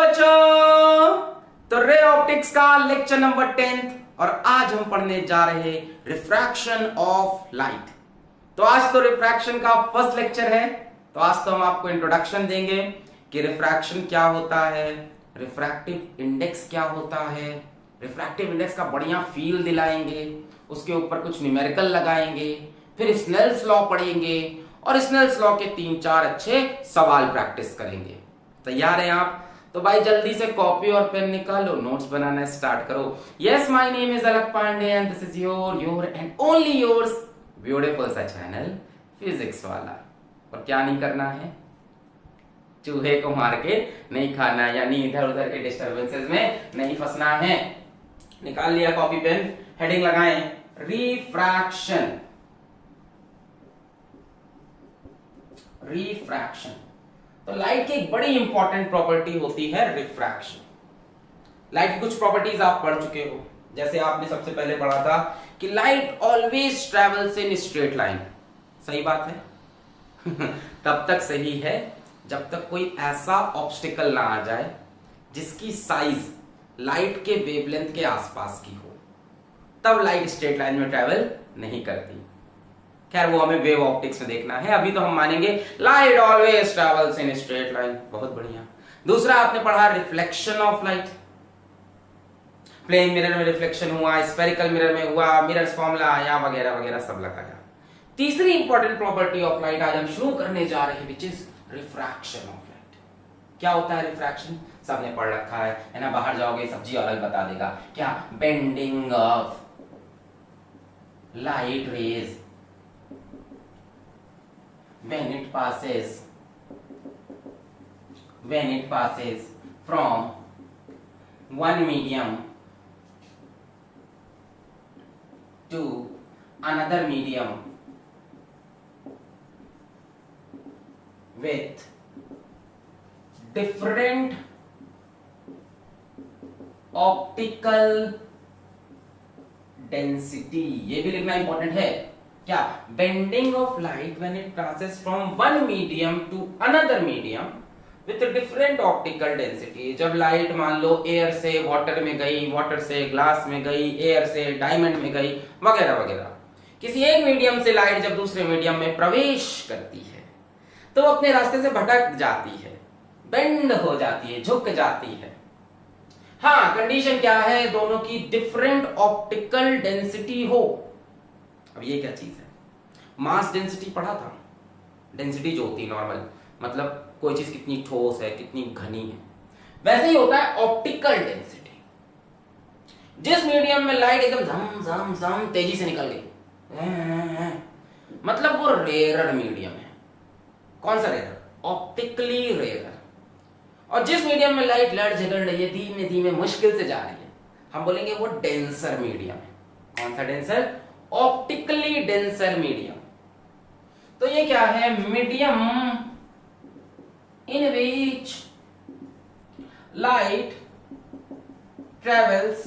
बच्चों, तो ray optics का लेक्चर नंबर 10 और आज हम पढ़ने जा रहे हैं रिफ्रैक्शन ऑफ लाइट। तो आज तो रिफ्रैक्शन का फर्स्ट लेक्चर है। तो आज तो हम आपको इंट्रोडक्शन देंगे कि रिफ्रैक्शन क्या होता है, रिफ्रैक्टिव इंडेक्स क्या होता है, रिफ्रैक्टिव इंडेक्स का बढ़िया फील दिलाएंगे, उसके ऊपर कुछ न्यूमेरिकल लगाएंगे, फिर स्नेल्स लॉ पढ़ेंगे और स्नेल्स लॉ के 3-4 अच्छे सवाल प्रैक्टिस करेंगे। तैयार हैं आप? तो भाई जल्दी से कॉपी और पेन निकालो, नोट्स बनाना स्टार्ट करो। Yes, my name is Alakh Pandey and this is your and only yours beautiful सा चैनल फिजिक्स वाला। और क्या नहीं करना है, चूहे को मार के नहीं खाना, यानी इधर उधर के डिस्टरबेंसेस में नहीं फंसना है। निकाल लिया कॉपी पेन, हेडिंग लगाएं रिफ्रैक्शन। रिफ्रैक्शन तो लाइट की एक बड़ी इंपॉर्टेंट प्रॉपर्टी होती है रिफ्रैक्शन। लाइट की कुछ प्रॉपर्टीज आप पढ़ चुके हो, जैसे आपने सबसे पहले पढ़ा था कि light always travels in straight line. सही बात है तब तक सही है जब तक कोई ऐसा ऑब्स्टिकल ना आ जाए जिसकी साइज लाइट के वेवलेंथ के आसपास की हो, तब लाइट स्ट्रेट लाइन में ट्रेवल नहीं करती। खैर वो हमें वेव ऑप्टिक्स में देखना है, अभी तो हम मानेंगे light always travels in straight line. बहुत बढ़िया। दूसरा आपने पढ़ा reflection of light. Plane mirror में रिफ्लेक्शन हुआ, स्फेरिकल मिरर में हुआ, मिरर्स फॉर्मूला आया, वगैरह वगैरह सब लगाया। तीसरी इंपॉर्टेंट प्रॉपर्टी ऑफ लाइट आज हम शुरू करने जा रहे हैं, which is refraction of light. क्या होता है रिफ्रैक्शन? सबने पढ़ रखा है ना, बाहर जाओगे सब्जी अलग बता देगा। क्या? Bending of light rays when it passes from one medium to another medium with different optical density। ये भी लिखना इंपॉर्टेंट है। क्या? Bending of light when it passes from one medium to another medium with different optical density. जब light मान लो air से water में गई, वाटर से ग्लास में गई, एयर से डायमंड में गई, वगैरह वगैरह, किसी एक मीडियम से लाइट जब दूसरे मीडियम में प्रवेश करती है तो वो अपने रास्ते से भटक जाती है, बेंड हो जाती है, झुक जाती है। हाँ, कंडीशन क्या है? दोनों की डिफरेंट ऑप्टिकल डेंसिटी हो। अब ये क्या चीज है? मास डेंसिटी पढ़ा था। डेंसिटी जो होती है नॉर्मल, मतलब कोई चीज कितनी ठोस है, कितनी घनी है, वैसे ही होता है ऑप्टिकल डेंसिटी। जिस मीडियम में लाइट एकदम झम झम झम तेजी से निकल गई, मतलब वो रेयर मीडियम है। कौन सा रेयर? Optically rare. और जिस मीडियम में लाइट लड़ झगड़ रही है, धीमे धीमे मुश्किल से जा रही है, हम बोलेंगे वो डेंसर मीडियम है। कौन सा डेंसर? Optically denser medium. तो ये क्या है? Medium in which light travels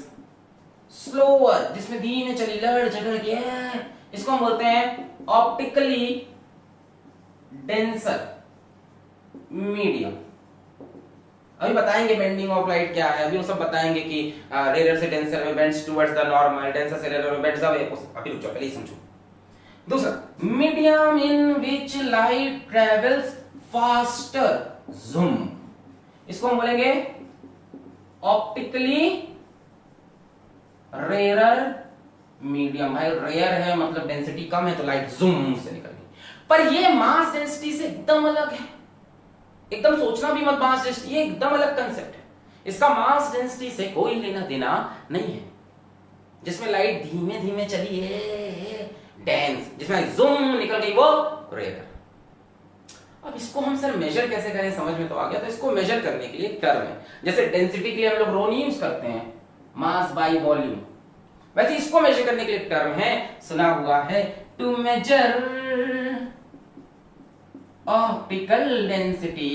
slower, जिसमें धीमे चली, लड़ झगड़ के, इसको हम बोलते हैं ऑप्टिकली डेंसर मीडियम। अभी बताएंगे बेंडिंग ऑफ लाइट क्या है, अभी वो सब बताएंगे कि रेयर से डेंसर में bends towards the normal, denser से रेयर में बेंड्स अवे। अभी रुको, पहले ही समझो। दूसरा, medium in which light travels faster zoom, इसको हम बोलेंगे ऑप्टिकली रेयर मीडियम। भाई रेयर है मतलब डेंसिटी कम है, तो लाइट जूम से निकल गई। पर ये मास डेंसिटी से एकदम अलग है। एकदम सोचना भी मत, मास डेंसिटी ये एकदम अलग कंसेप्ट है। इसका मास डेंसिटी से कोई लेना देना नहीं है। जिसमें लाइट धीमे धीमे चली है डेंस, जिसमें जूम निकल गई वो रेयर। अब इसको हम सर मेजर कैसे करें, समझ में तो आ गया। तो इसको मेजर करने के लिए एक टर्म है, जैसे डेंसिटी के लिए हम लोग रो नहीं यूज करते हैं, मास बाय वॉल्यूम, वैसे इसको मेजर करने के लिए एक टर्म है, सुना हुआ है, टू मेजर ऑप्टिकल डेंसिटी।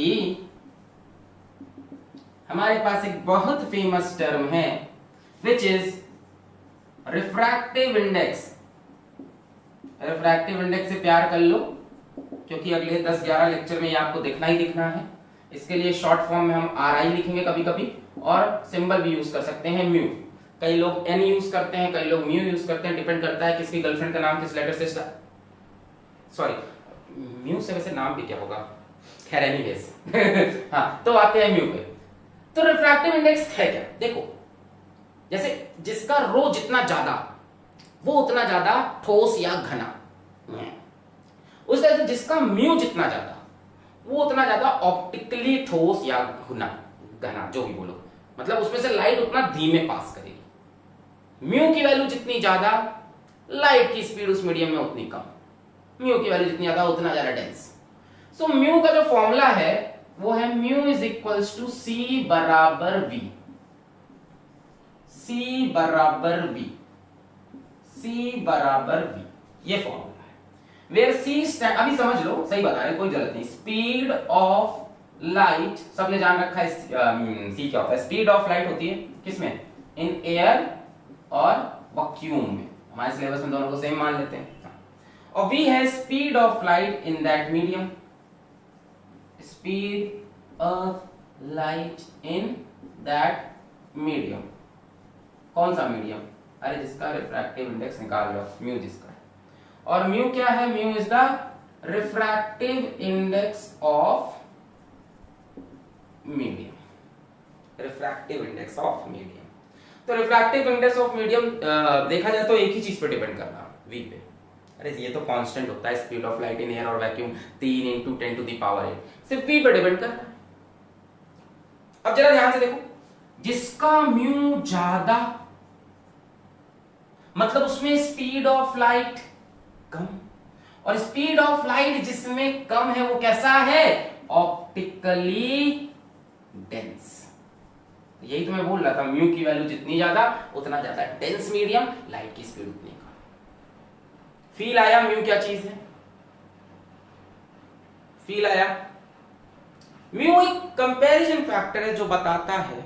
हमारे पास एक बहुत फेमस टर्म है which is refractive index. Refractive index से प्यार कर लो, क्योंकि अगले 10-11 लेक्चर में ये आपको देखना ही दिखना है। इसके लिए शॉर्ट फॉर्म में हम RI लिखेंगे कभी कभी, और सिंबल भी यूज कर सकते हैं म्यू। कई लोग N यूज करते हैं, कई लोग म्यू यूज करते हैं, डिपेंड करता है किसकी गर्लफ्रेंड का नाम किस लेटर से सॉरी म्यू से वैसे नाम भी क्या होगा, खैर एनीवेज हाँ, तो आते हैं म्यू पे। तो रिफ्रैक्टिव इंडेक्स है क्या, देखो जैसे जिसका रो जितना ज्यादा वो उतना ज्यादा ठोस या घना, उस तरह से जिसका म्यू जितना ज्यादा वो उतना ज्यादा ऑप्टिकली ठोस या घना जो भी बोलो, मतलब उसमें से लाइट उतना धीमे पास करेगी। म्यू की वैल्यू जितनी ज्यादा, लाइट की स्पीड उस मीडियम में उतनी कम, म्यू की वैल्यू जितनी ज्यादा उतना ज्यादा डेंस। सो म्यू का जो फॉर्मूला है वो है म्यू इज इक्वल्स टू सी बराबर वी, सी बराबर वी, सी बराबर वी, ये फॉर्मूला है। वेयर सी स्टैंड, अभी समझ लो, सही बता रहे कोई गलत नहीं। स्पीड ऑफ लाइट सबने जान रखा है, सी क्या होता है, स्पीड ऑफ लाइट होती है किसमें, इन एयर और वैक्यूम में, हमारे सिलेबस में दोनों को सेम मान लेते हैं। और वी है speed of light in that medium, speed of light in that medium. कौन सा मीडियम, अरे जिसका रिफ्रैक्टिव इंडेक्स निकाल लो, म्यू जिसका है। और म्यू क्या है, mu is the refractive index of medium, refractive index of medium. तो रिफ्रैक्टिव इंडेक्स ऑफ मीडियम देखा जाए तो एक ही चीज पे डिपेंड कर रहा, वी पे। अरे ये तो कांस्टेंट होता है, speed of light in air और वैक्यूम 3 × 10⁸, सिर्फ वी पे डिपेंड कर रहा है। अब जरा ध्यान से देखो, जिसका म्यू ज्यादा मतलब उसमें स्पीड ऑफ लाइट कम, और स्पीड ऑफ लाइट जिसमें कम है वो कैसा है, ऑप्टिकली डेंस। यही तो मैं बोल रहा था, म्यू की वैल्यू जितनी ज्यादा उतना ज्यादा डेंस मीडियम, लाइट की स्पीड उतनी कम। फील आया म्यू क्या चीज है, फील आया। म्यू एक कंपैरिजन फैक्टर है जो बताता है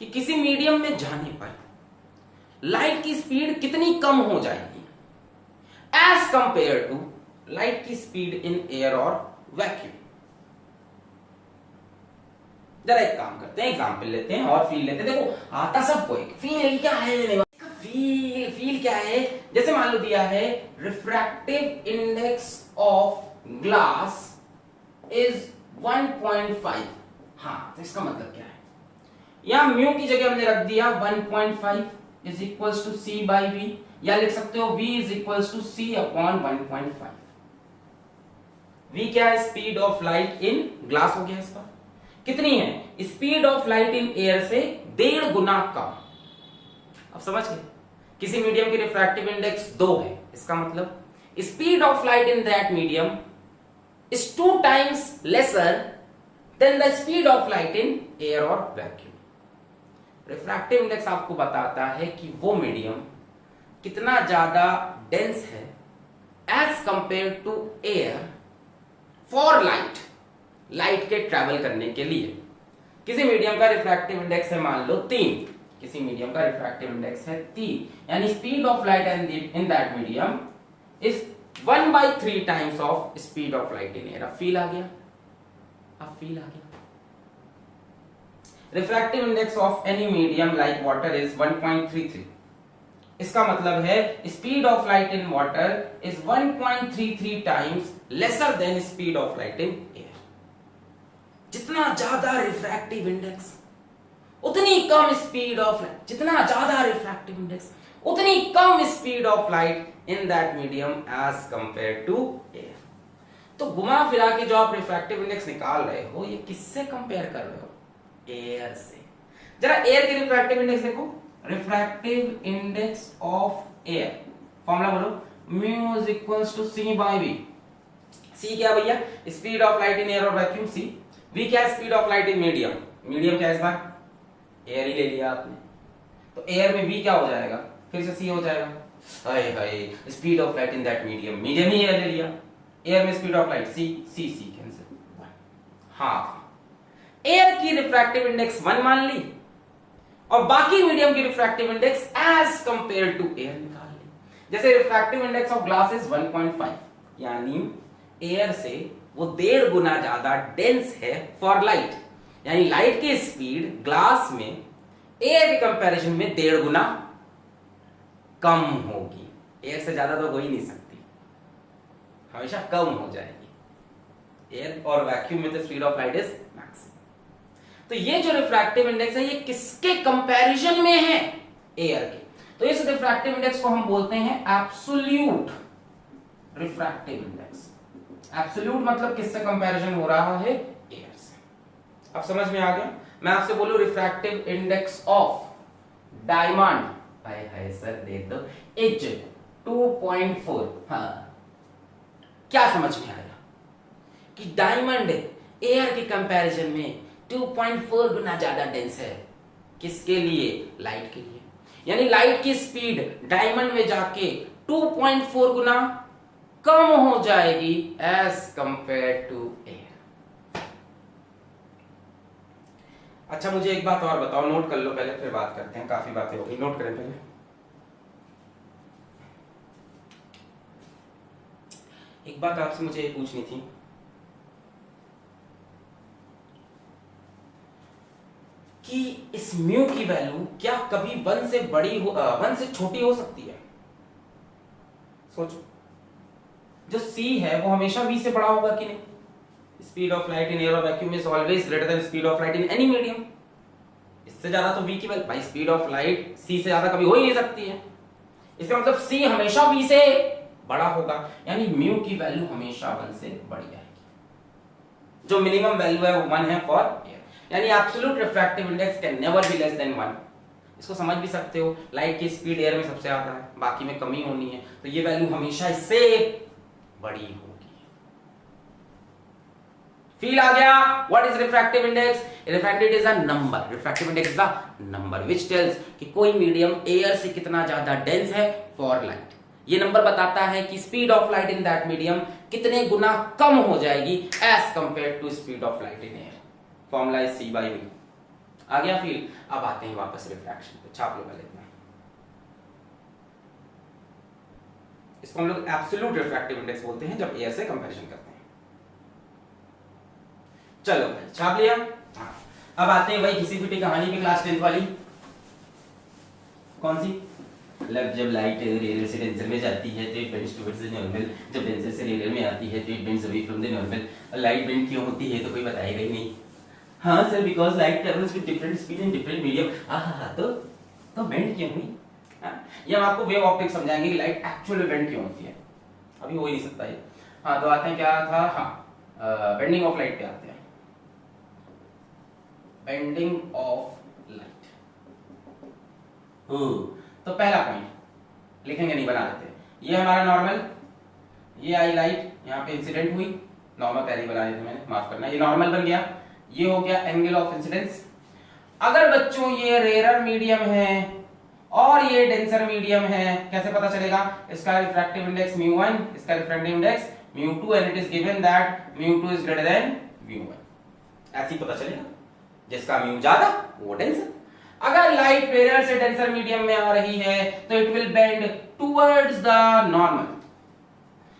कि किसी मीडियम में जाने पर लाइट की स्पीड कितनी कम हो जाएगी एज कंपेयर टू लाइट की स्पीड इन एयर और वैक्यूम। जरा एक काम करते हैं, एग्जांपल लेते हैं और फील लेते हैं। देखो आता सबको एक फील क्या है, फील क्या है, जैसे मान लो दिया है refractive index of glass is 1.5। हाँ, तो इसका मतलब क्या है, यहां म्यू की जगह हमने रख दिया 1.5 is equals to C by V, या लिख सकते हो v is equals to C upon 1.5। v क्या है, speed of light in glass हो गया, इसका कितनी है, speed of light in air से 1.5 गुना कम। अब समझ गए, किसी मीडियम की रिफ्रैक्टिव इंडेक्स 2 है, इसका मतलब speed of light in that medium is 2 times lesser than the speed of light in air or vacuum। Refractive index आपको बताता है कि वो मीडियम कितना ज्यादा डेंस है as compare to air for light, light के ट्रैवल करने के लिए। किसी मीडियम का रिफ्रैक्टिव इंडेक्स है मान लो 3, किसी मीडियम का रिफ्रैक्टिव इंडेक्स है 3, यानी speed of light in that medium is 1/3 times of speed of light in air. अब फील आ गया, अब फील आ गया। Refractive index of any medium like water is 1.33। इसका मतलब है speed of light in water is 1.33 times lesser than speed of light in air. जितना ज्यादा रिफ्रैक्टिव इंडेक्स उतनी कम स्पीड ऑफ लाइट, जितना ज्यादा रिफ्रैक्टिव इंडेक्स उतनी कम speed of light in that medium as compare to air. तो घुमा फिरा के जो आप रिफ्रैक्टिव इंडेक्स निकाल रहे हो, ये किससे कंपेयर कर रहे हो, एयर से। जरा एयर की रिफ्रैक्टिव इंडेक्स देखो, refractive index of air, formula बोलो, mu is equals to C bye we. सी क्या भैया, speed of light in air और वैक्यूम सी। वी क्या है, speed of light in medium, medium क्या है इस बार, एयर ही ले लिया आपने, तो एयर में वी क्या हो जाएगा, फिर से सी हो जाएगा। हाय हाय, speed of light in that medium, medium ही एयर ले लिया, एयर में speed of light c, c c cancel, half. Air की रिफ्रैक्टिव इंडेक्स 1 मान ली और बाकी मीडियम की refractive index as compare to air निकाल ली। जैसे refractive index of glass is 1.5, यानी एयर से वो 1.5 गुना ज्यादा डेंस है फॉर लाइट, यानी लाइट की स्पीड ग्लास में एयर के कंपैरिजन में 1.5 गुना कम होगी। एयर से ज्यादा तो हो ही नहीं सकती, हमेशा कम हो जाएगी। एयर और वैक्यूम में the speed of light is maximum. तो ये जो रिफ्रैक्टिव इंडेक्स है ये किसके कंपैरिजन में है? एयर के। तो इस रिफ्रैक्टिव इंडेक्स को हम बोलते हैं एब्सोल्यूट रिफ्रैक्टिव इंडेक्स। एब्सोल्यूट मतलब किससे कंपैरिजन हो रहा है? एयर से। अब समझ में आ गया? मैं आपसे बोलूं रिफ्रैक्टिव इंडेक्स ऑफ डायमंड, हाय हाय सर दे दो, इज 2.4। हाँ, क्या समझ में आया कि डायमंड एयर के कंपैरिजन में 2.4 गुना ज्यादा डेंस है। किसके लिए? लाइट के लिए। यानी लाइट की स्पीड डायमंड में जाके 2.4 गुना कम हो जाएगी एज कंपेयर टू एयर। अच्छा, मुझे एक बात और बताओ, नोट कर लो पहले फिर बात करते हैं, काफी बातें हो गई, नोट करें पहले। एक बात आपसे मुझे पूछनी थी कि इस म्यू की वैल्यू क्या कभी 1 से बड़ी हो 1 से छोटी हो सकती है? सोचो, जो c है वो हमेशा v से बड़ा होगा कि नहीं? Speed of light in air और vacuum is always greater than speed of light in any medium. इससे ज्यादा तो v की वैल्यू, भाई स्पीड ऑफ लाइट c से ज्यादा कभी हो ही नहीं सकती है। इसका मतलब c हमेशा v से बड़ा होगा, यानी म्यू की वैल्यू हमेशा 1 से बड़ी आएगी। जो मिनिमम वैल्यू है वो 1 है फॉर एयर, यानी absolute refractive index can never be less than 1। इसको समझ भी सकते हो, लाइट की स्पीड एयर में सबसे ज्यादा है, बाकी में कमी होनी है, तो ये वैल्यू हमेशा इससे बड़ी होगी। फील आ गया? What is refractive index? Refractive is a number, refractive index is a number which tells कि कोई मीडियम एयर से कितना ज्यादा डेंस है फॉर लाइट। ये नंबर बताता है कि speed of light in that medium कितने गुना कम हो जाएगी as compare to speed of light in air. Formula is c by v। आ गया फील? अब आते हैं वापस रिफ्रैक्शन पे, छाप लो पहले इतना। इसको हम लोग एब्सोल्यूट रिफ्रैक्टिव इंडेक्स बोलते हैं जब एयर से कंपैरिजन करते हैं। चलो भाई छाप लिया। हाँ, अब आते हैं भाई घिसी पिटी कहानी पे, क्लास 10th वाली। कौन सी? मतलब जब लाइट रेडियल से डेंसर में जाती है तो it bends towards the normal, जब डेंसर से रेडियल में आती है तो it bends away from the normal. Light bend क्यों होती है तो कोई बताएगा ही नहीं। हाँ sir, because light travels with different speed in different medium. हाँ, तो बेंड क्यों हुई? ये हम आपको वेव ऑप्टिक्स समझाएंगे कि लाइट एक्चुअली बेंड क्यों होती है, अभी हो ही नहीं सकता ये। हाँ, तो आते हैं, क्या था? हाँ, बेंडिंग ऑफ लाइट पे आते हैं। Bending of light. तो पहला पॉइंट लिखेंगे नहीं, बना देते। ये हमारा नॉर्मल, ये आई लाइट यहाँ पे इंसिडेंट हुई, नॉर्मल पहले बना देते मैंने, माफ करना। ये नॉर्मल बन गया, ये हो गया एंगल ऑफ इंसिडेंस। अगर बच्चों ये रेयर मीडियम है और ये डेंसर मीडियम है, कैसे पता चलेगा? इसका रिफ्रैक्टिव इंडेक्स μ1, इसका refractive index μ2 and it is given that μ2 is greater than μ1। ऐसे ही पता चलेगा, जिसका म्यू ज्यादा वो डेंसर। अगर लाइट रेयर से डेंसर मीडियम में आ रही है तो it will bend towards the normal.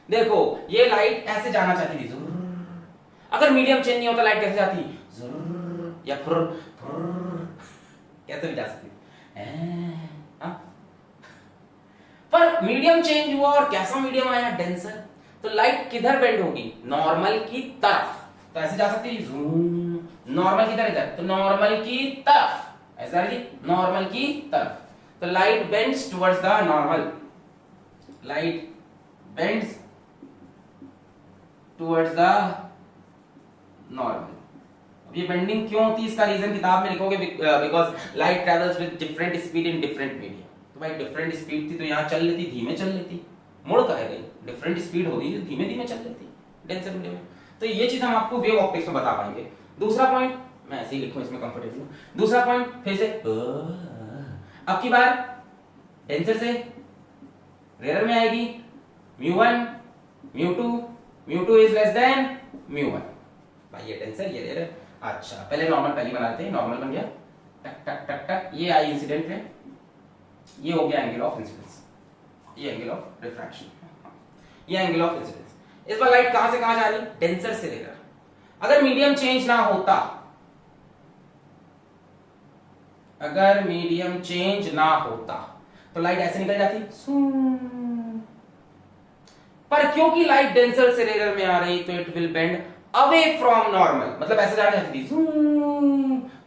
देखो, ये लाइट ऐसे जाना चाहती थी, अगर मीडियम चेंज नहीं होता लाइट कैसे जाती? या कैसे भी जा सकती है। पर मीडियम चेंज हुआ और कैसा मीडियम आया? डेंसर। तो लाइट किधर बेंड होगी? नॉर्मल की तरफ। तो ऐसे जा सकती है, नॉर्मल की तरफ, तो नॉर्मल की तरफ, ऐसा जी, नॉर्मल की तरफ। तो light bends towards the normal, light bends towards the normal. अब ये बेंडिंग क्यों होती है, इसका रीजन किताब में लिखोगे, because light travels with different speed in different medium. तो भाई डिफरेंट स्पीड थी तो यहाँ चल लेती, धीमे चल लेती, मुड़ कहे गई, डिफरेंट स्पीड होती तो धीमे धीमे चल लेती डेंसर मीडियम में। तो ये चीज हम आपको वेव ऑप्टिक्स में बता पाएंगे। दूसरा पॉइंट, मैं ऐसे ही लिखूं, इसमें कंफर्टेबल हूं। दूसरा पॉइंट फिर से, अब की बार डेंसर से रेयर में आएगी, μ1, μ2 इज लेस देन μ1। भाई ये डेंसर, ये रेयर। अच्छा, पहले नॉर्मल पहले बनाते हैं, नॉर्मल बन गया, टक टक टक टक, ये आई इंसिडेंट है, ये हो गया एंगल ऑफ इंसिडेंस, ये एंगल ऑफ रिफ्रैक्शन, ये एंगल ऑफ इंसिडेंस। इस बार लाइट कहां से कहां जा रही? डेंसर से रेयर। अगर मीडियम चेंज ना होता अगर मीडियम चेंज ना होता तो लाइट ऐसे निकल जाती पर क्योंकि लाइट डेंसर से रेयर में आ रही तो it will bend away from normal, मतलब ऐसे जाने जाती थी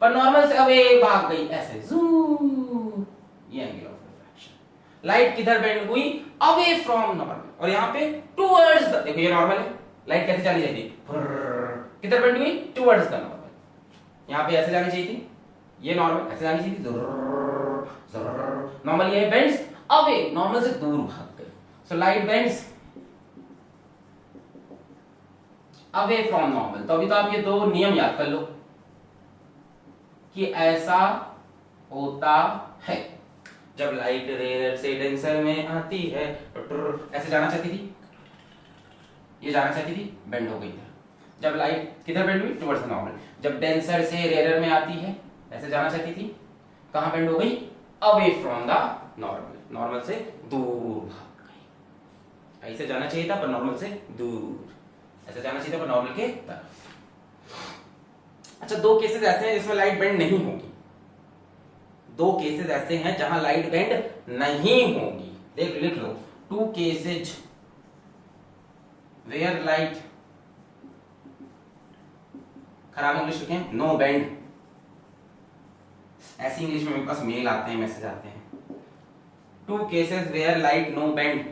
पर नॉर्मल से अवे भाग गई ऐसे ये एंगल ऑफ रिफ्रैक्शन। लाइट किधर बेंड हुई? अवे फ्रॉम नॉर्मल, और यहाँ पे टुवर्ड्स द, देखो ये नॉर्मल है, लाइट कैसे जानी चाहिए थी? किधर बेंड हुई? Towards the normal. यहाँ पे ऐसे जानी चाहिए थी, ये नॉर्मल ऐसे जानी चाहिए थी, नॉर्मल ये बेंड्स अवे, नॉर्मल से दूर भाग गई। So light bends away from normal. तो अभी तो आप ये दो नियम याद कर लो कि ऐसा होता है जब लाइट रेयर से डेंसर में आती है तो ऐसे जाना चाहती थी, ये जाना चाहती थी, बेंड हो गई था। जब लाइट किधर बेंड हुई? Towards normal. जब डेंसर से रेयर में आती है ऐसे जाना चाहती थी, कहां बेंड हो गई? Away from the normal, normal से दूर भाग गई। ऐसे जाना चाहिए था पर नॉर्मल से दूर, ऐसे जाना चाहिए था पर नॉर्मल के तरफ। अच्छा, दो केसेस ऐसे हैं जिसमें लाइट बेंड नहीं होगी, दो केसेस ऐसे हैं जहां लाइट बेंड नहीं होगी। देख लिख लो, टू केसेज वेयर लाइट, खराब इंग्लिश लिखे, नो बेंड। ऐसी इंग्लिश में मेरे पास मेल आते हैं, मैसेज आते हैं। Two cases where light no bend.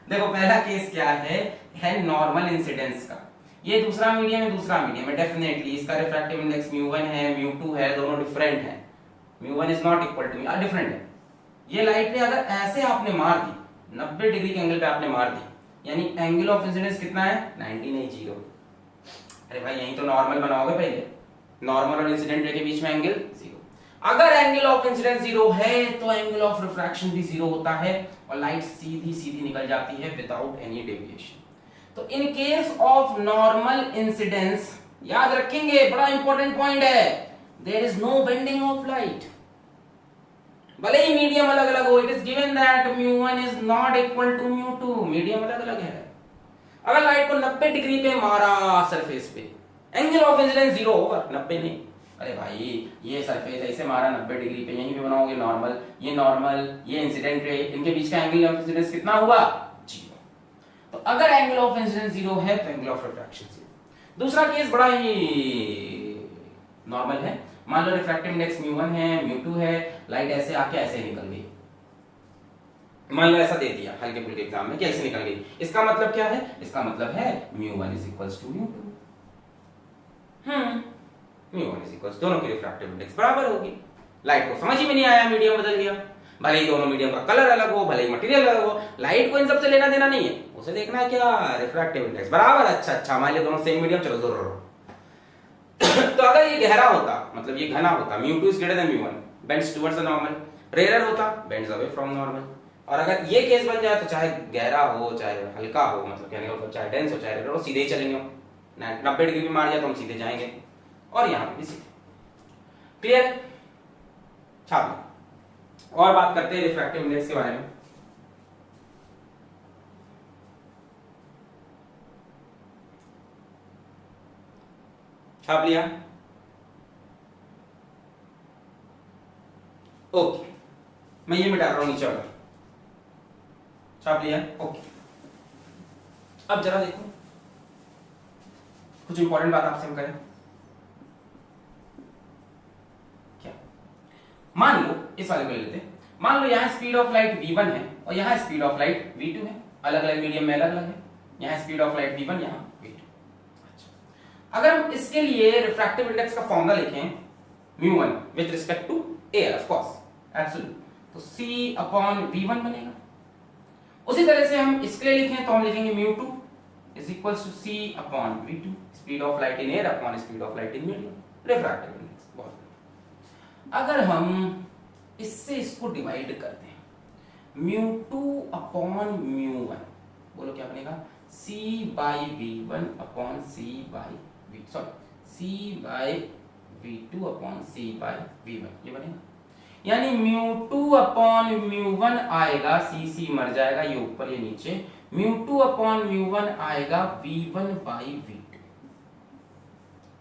देखो पहला केस क्या है नॉर्मल इंसिडेंस का। ये दूसरा मीडियम है, दूसरा मीडियम है, डेफिनेटली इसका रिफ्रैक्टिव इंडेक्स μ1 है, μ2 है, दोनों डिफरेंट है। μ1 is not equal to μ, different है। ये लाइट ने अगर ऐसे आपने मार दी, 90 डिग्री के एंगल पे आपने मार दी, यानी एंगल ऑफ इंसिडेंस कितना है? 90 नहीं 0। अरे भाई यही तो नॉर्मल बनाओगे पहले, नॉर्मल और इंसिडेंट रे के बीच में एंगल 0। अगर एंगल ऑफ इंसिडेंस 0 है तो एंगल ऑफ रिफ्रैक्शन भी 0 होता है और लाइट सीधी सीधी निकल जाती है विदाउट एनी डेविएशन। तो in case of normal incidence, याद रखेंगे, बड़ा इंपॉर्टेंट पॉइंट है, there is no bending of light. भले ही मीडियम अलग अलग हो, it is given that μ1 is not equal to μ2, medium अलग अलग है। अगर लाइट को 90 डिग्री पे मारा सरफेस पे, एंगल ऑफ इंसिडेंस 0 होगा, 90 नहीं। अरे भाई ये सरफेस ऐसे मारा 90 डिग्री पे, यहीं पे बनाओगे नॉर्मल, ये इंसिडेंट रे, इनके बीच का एंगल ऑफ इंसिडेंस कितना हुआ? 0। तो अगर एंगल ऑफ इंसिडेंस 0 है तो एंगल ऑफ रिफ्रैक्शन 0। दूसरा केस बड़ा ही नॉर्मल है, मान लो रिफ्रैक्टिव इंडेक्स μ1 है, μ2 है, लाइट ऐसे आके ऐसे निकल गई। मान लो ऐसा दे दिया हल्के फुल्के एग्जाम में कि ऐसे निकल गई, इसका मतलब क्या है? इसका मतलब है μ1 is equals to μ2। μ1 is equals, दोनों की रिफ्रैक्टिव इंडेक्स बराबर होगी। लाइट को समझ ही में नहीं आया, मीडियम बदल गया, भले ही दोनों मीडियम का कलर अलग हो, भले ही मटेरियल अलग हो, लाइट को इन सबसे लेना देना नहीं है, उसे देखना है क्या? रिफ्रैक्टिव इंडेक्स बराबर। अच्छा मान लिया दोनों सेम मीडियम, चलो जरूर। तो अगर ये गहरा होता, मतलब ये घना होता, μ2 is greater than μ1, bends towards the normal, rare होता, बेंड्स अवे फ्रॉम नॉर्मल। और अगर ये केस बन जाए तो चाहे गहरा हो चाहे हल्का हो, मतलब कहने का मतलब चाहे डेंस हो चाहे रेयर हो, सीधे ही चलेंगे। 90 डिग्री में मार दिया तो हम सीधे जाएंगे, और यहां पे भी सीधे। क्लियर? छाप। और बात करते हैं रिफ्रैक्टिव इंडेक्स के बारे में। छाप लिया? ओके, मैं ये मिटा रहा हूं नीचे वाला। छाप लिया? ओके। अब जरा देखो, कुछ इंपॉर्टेंट बात आपसे हम करें। क्या? मान लो इस वाले को ले लेते हैं। मान लो यहाँ स्पीड ऑफ लाइट v1 है और यहाँ स्पीड ऑफ लाइट v2 है, अलग अलग मीडियम में अलग अलग है। यहाँ स्पीड ऑफ लाइट v1, यहाँ v2। अच्छा, अगर हम इसके लिए रिफ्रैक्टिव इंडेक्स का फॉर्मूला लिखें μ1 with respect to air, of course absolute, तो c अपॉन v1 बनेगा। उसी तरह से हम इसके लिए लिखें तो हम लिखेंगे μ2 is equals to c upon v2, speed of light in air upon speed of light in medium, refractive index. बहुत। अगर हम इससे इसको डिवाइड करते हैं, μ2 अपॉन μ1, बोलो क्या बनेगा? c by v1 upon c by v, sorry c by v2 upon c by v1, ये बनेगा। यानी μ2 अपॉन μ1 आएगा, c मर जाएगा, ये ऊपर ये नीचे, μ2 अपॉन μ1 आएगा v1 by v2।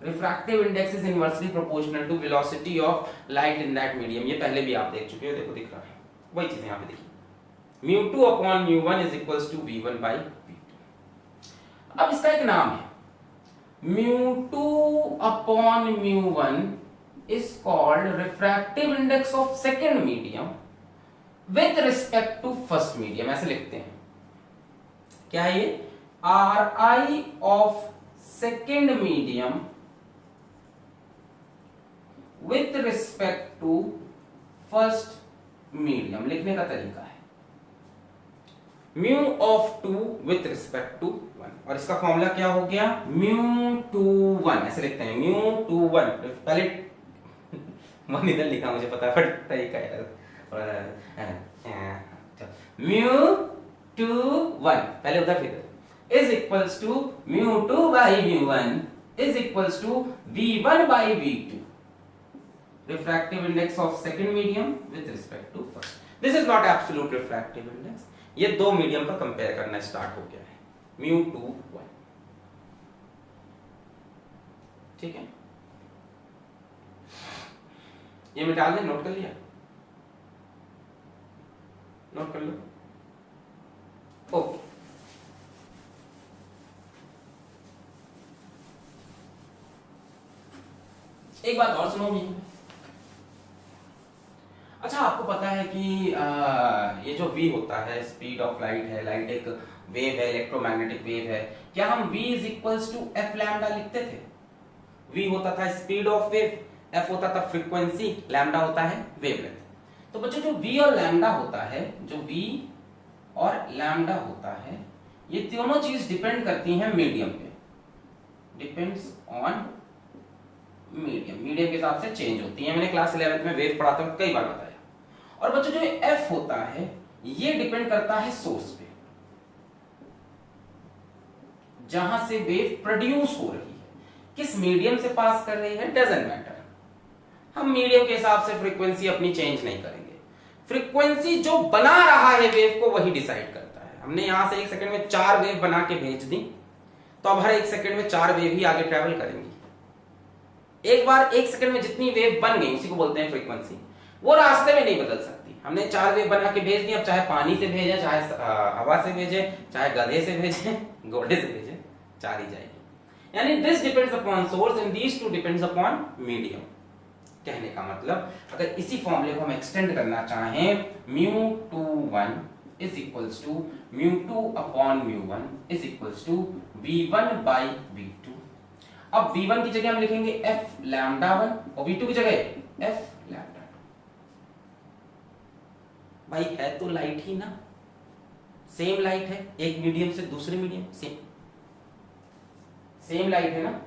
Refractive index is inversely proportional to velocity of light in that medium. ये पहले भी आप देख चुके हो, देखो दिख रहा है वही चीज यहाँ पे देखिए, mu2 upon mu1 is equals to v1 by v2। अब इसका एक नाम है, mu2 upon mu1 is called refractive index of second medium with respect to first medium। ऐसे लिखते हैं, क्या है ये, Ri of second medium with respect to first medium। लिखने का तरीका है mu of 2 with respect to 1, और इसका फॉर्मूला क्या हो गया, mu21। ऐसे लिखते हैं mu21, पहले मन इधर लिखा मुझे पता है बट तरीका है, mu21 पहले उधर फिर is equals to mu2 by mu1 is equals to v1 by v2, refractive index of second medium with respect to first. This is not absolute refractive index, ये दो मीडियम का कंपेयर करना start हो गया है, mu21। ठीक है, ये मिटा दें, नोट कर लिया, नोट कर लो, ओके। एक बात और सुनो भी, अच्छा आपको पता है कि ये जो v होता है, स्पीड ऑफ लाइट है, लाइट एक वेव है, इलेक्ट्रोमैग्नेटिक वेव है, क्या हम v is equals to F lambda लिखते थे। v होता था स्पीड ऑफ वेव, f होता था फ्रीक्वेंसी, लैम्डा होता है वेवलेंथ। तो बच्चों जो v और लैम्डा होता है, जो v और लैम्डा होता है, ये दोनों चीज डिपेंड करती हैं मीडियम पे, डिपेंड्स ऑन मीडियम, मीडियम के हिसाब से चेंज होती है। मैंने क्लास 11th में वेव पढ़ाते हुए कई बार बताया। और बच्चों जो f होता है ये डिपेंड करता है सोर्स पे, जहां से वेव प्रोड्यूस हो रही है, किस मीडियम से पास कर रही है डजंट मैटर। हम मीडियम के हिसाब से फ्रीक्वेंसी अपनी चेंज नहीं करेंगे, फ्रीक्वेंसी जो बना रहा है वेव को वही डिसाइड करता है। हमने यहां से 1 सेकंड में 4 वेव बना के भेज दी, तो अब हर 1 सेकंड में 4 वेव ही आगे ट्रेवल करेंगी। एक बार 1 सेकंड में जितनी वेव बन गई उसी को बोलते हैं फ्रीक्वेंसी, वो रास्ते में नहीं बदल सकती। हमने 4 वेव बना के भेज दी, अब चाहे पानी से भेजे, चाहे हवा से भेजे, चाहे गधे से भेजे, घोड़े से भेजे, 4 ही जाएगी। यानी this depends upon source and these two depends upon medium. कहने का मतलब अगर इसी फॉर्मूले को हम एक्सटेंड करना चाहें, mu21 is equals to mu2 upon mu1 is equals to v1 by v2। अब v1 की जगह हम लिखेंगे f लैम्डा 1 और v2 की जगह f लैम्डा 2। भाई है तो लाइट ही ना, सेम लाइट है, एक मीडियम से दूसरे मीडियम, सेम लाइट है ना,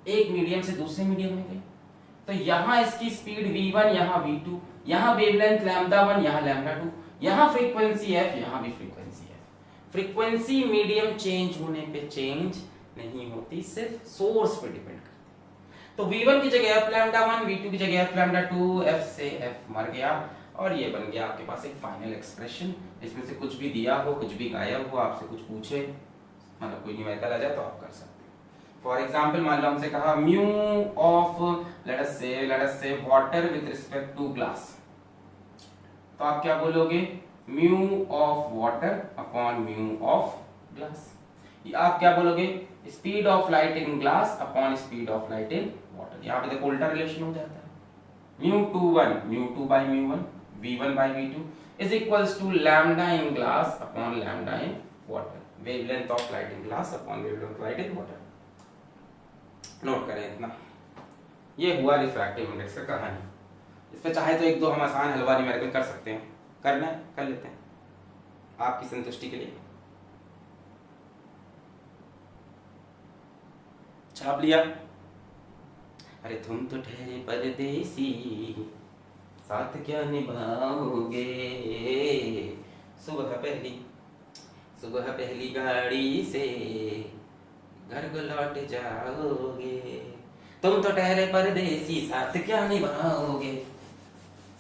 एक मीडियम से दूसरे मीडियम में गई। तो यहां इसकी स्पीड v1, यहां v2, यहां वेवलेंथ लैम्डा 1, यहां लैम्डा 2, यहां फ्रीक्वेंसी f, यहां भी frequency f। Frequency medium change होने पे चेंज नहीं होती, सिर्फ सोर्स पे डिपेंड करती है। तो v1 की जगह f लैम्डा 1, v2 की जगह f लैम्डा 2, f से f मर गया और ये बन गया आपके पास एक फाइनल एक्सप्रेशन। इसमें से कुछ भी दिया हो, कुछ भी गायब हो, आपसे कुछ पूछे, मतलब कोई न्यूमेरिकल आ जाए तो आप कर सकते हैं। फॉर एग्जाम्पल मान लो हमसे कहा म्यू ऑफ लेट अस से water with respect to glass, तो आप क्या बोलोगे, mu of water upon mu of glass. आप क्या बोलोगे, speed of light in glass upon speed of light in water. यहाँ पे देखो उल्टा रिलेशन हो जाता है, mu21 mu2 by mu1 v1 by v2 is equals to lambda in glass upon lambda in water, wavelength of light in glass upon wavelength of light in water. Note करें इतना, ये हुआ रिफ्रैक्टिव इंडेक्स का कहानी। इस पे चाहे तो 1-2 हम आसान हलवा न्यूमेरिकल कर सकते हैं, करना है कर लेते हैं आपकी संतुष्टि के लिए। छाप लिया। अरे तुम तो ठहरे परदेसी, साथ क्या निभाओगे, सुबह पहली गाड़ी से घर को लौट जाओगे, तुम तो ठहरे परदेसी, साथ क्या निभाओगे।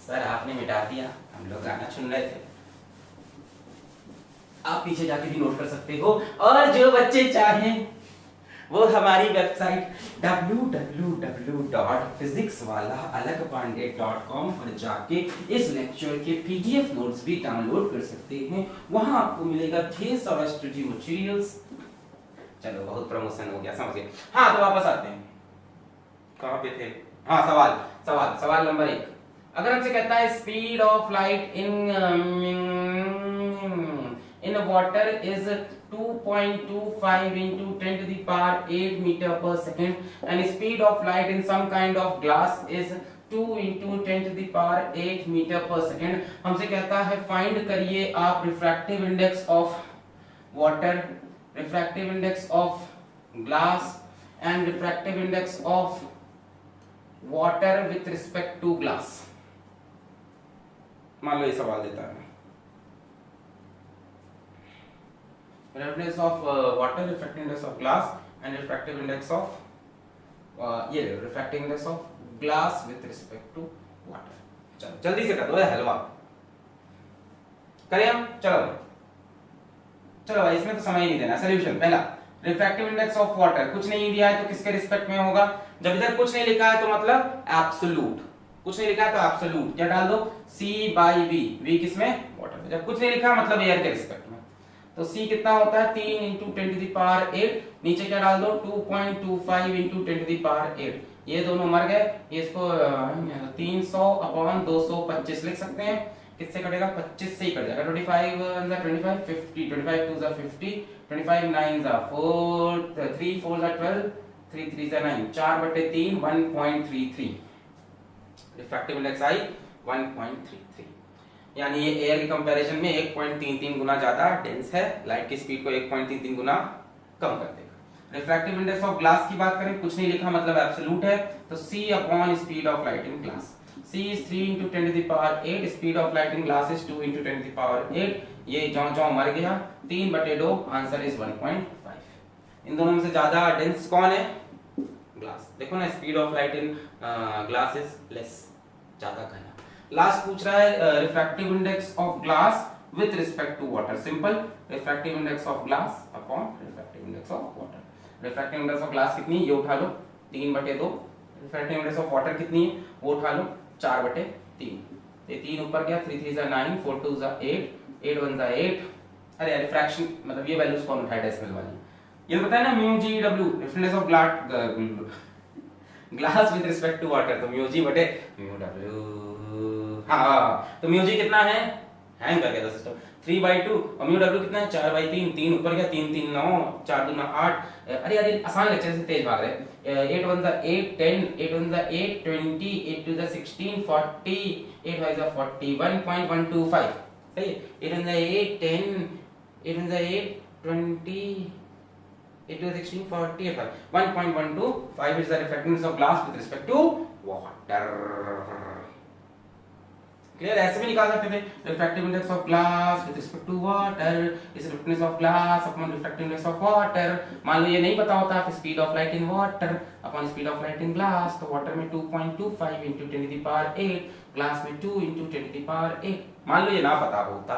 सर आपने मिटा दिया, हम लोग गाना सुन रहे थे, आप पीछे जाके भी नोट कर सकते हो। और जो बच्चे चाहें वो हमारी वेबसाइट www.physicswalaalaghpande.com पर जाके इस लेक्चर के पीडीएफ नोट्स भी डाउनलोड कर सकते हैं। वहां आपको मिलेगा ढेर सारा स्टडी मटेरियल्स। चलो बहुत प्रमोशन हो गया, समझ गए। हाँ तो वापस आते हैं, कहाँ पे थे? हाँ सवाल नंबर 1। अगर हमसे कहता है speed of light in water is 2.25 into 10 to the power 8 meter per second and speed of light in some kind of glass is 2 into 10 to the power 8 meter per second। हमसे कहता है find करिए आप refractive index of water, refractive index of glass and refractive index of water with respect to glass. मान लो ये सवाल देता है refractive index of water, refractive index of glass and refractive index of ये refractive index of glass with respect to water. चलो जल्दी से कर दो हलवा, करें हम। चलो भाई इसमें तो समय ही नहीं देना। सॉल्यूशन पहला, रिफ्रैक्टिव इंडेक्स ऑफ वाटर कुछ नहीं दिया है तो किसके रिस्पेक्ट में होगा? जब इधर कुछ नहीं लिखा है तो मतलब एब्सोल्यूट, कुछ नहीं लिखा है तो एब्सोल्यूट क्या डाल दो? C by V, V किसमें? वाटर में। जब कुछ नहीं लिखा मतलब एयर के रिस्पेक्ट में, तो C कितना होता है? 3 into 10 to the power 8। नीचे क्या डाल दो? 2.25 into 10 to the power 8। ये दोनों मर गए, ये इसको 300/225 लिख सकते हैं। किससे कटेगा? 25 से ही कट जाएगा। 25 25 50, 25 2 50, 25 9 4, 3 4 12, 3 3 9, 4/3 1.33। रिफ्रैक्टिव इंडेक्स आई 1.33, यानी ये एयर के कंपैरिजन में 1.33 गुना ज्यादा डेंस है, लाइट की स्पीड को 1.33 गुना कम कर देगा। रिफ्रैक्टिव इंडेक्स ऑफ ग्लास की बात करें, कुछ नहीं लिखा मतलब एब्सोल्यूट है, तो C upon speed of light in glass. C is 3 into 10 to the power 8, speed of light in glass is 2 into 10 to the power 8। ये जौ मर गया, 3/2, आंसर इज 1.5। इन दोनों में से ज्यादा डेंस कौन है? ग्लास। देखो ना, speed of light in glass is less, ज्यादा घना। लास्ट पूछ रहा है refractive index of glass with respect to water. Simple, refractive index of glass upon refractive index of water. Refractive index of glass कितनी है? ये उठा लो 3/2। रिफ्रैक्टिव इंडेक्स ऑफ वाटर कितनी है? वो उठा लो 4/3। ये 3 ऊपर गया, 3 3 9, 4 2 8, 8 1 8। अरे रिफ्रैक्शन मतलब ये वैल्यूज कौन उठाया डेसिमल वाली? ये पता है ना, mu G W, refractive of glass with respect to water, तो म्यू जी बटे म्यू डब्ल्यू। हाँ तो म्यू जी कितना है? हैंग कर गया था सिस्टम। 3/2 और म्यू डब्ल्यू कितना है? 4/3। 3 ऊपर गया, 3 3 9, 4 2 8। अरे आसान लेक्चर से तेज भाग रहे। 8 1 8 10, 8 1 8 20, 8 2 16 40, 8 5 40, 1.125। सही है। 8 1 8 10, 8 1 8 20, 8 2 16 40, 1.125 is the refractance of glass with respect to water। Clear? ऐसे भी निकाल सकते थे, refractive index of glass with respect to water is refractive of glass upon refractive index of water. मान लो ये नहीं पता होता कि speed of light in water upon speed of light in glass, तो वाटर में 2.25 into 10 to the power 8, glass में 2 into 10 to the power 8। मान लो ये ना पता होता,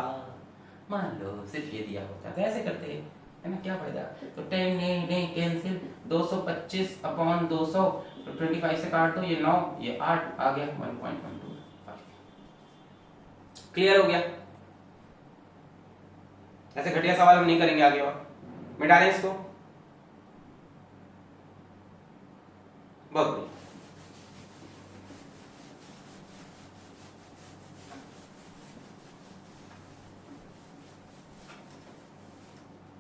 मान लो सिर्फ ये दिया होता, तो ऐसे करते हैं, है ना? क्या फायदा? तो 10 नहीं कैंसिल, 225/200, तो 25 से काट दो, ये 9 ये 8 आ गया 1.125। क्लियर हो गया? ऐसे घटिया सवाल हम नहीं करेंगे आगे, और मिटा दें इसको। बहुत बढ़िया।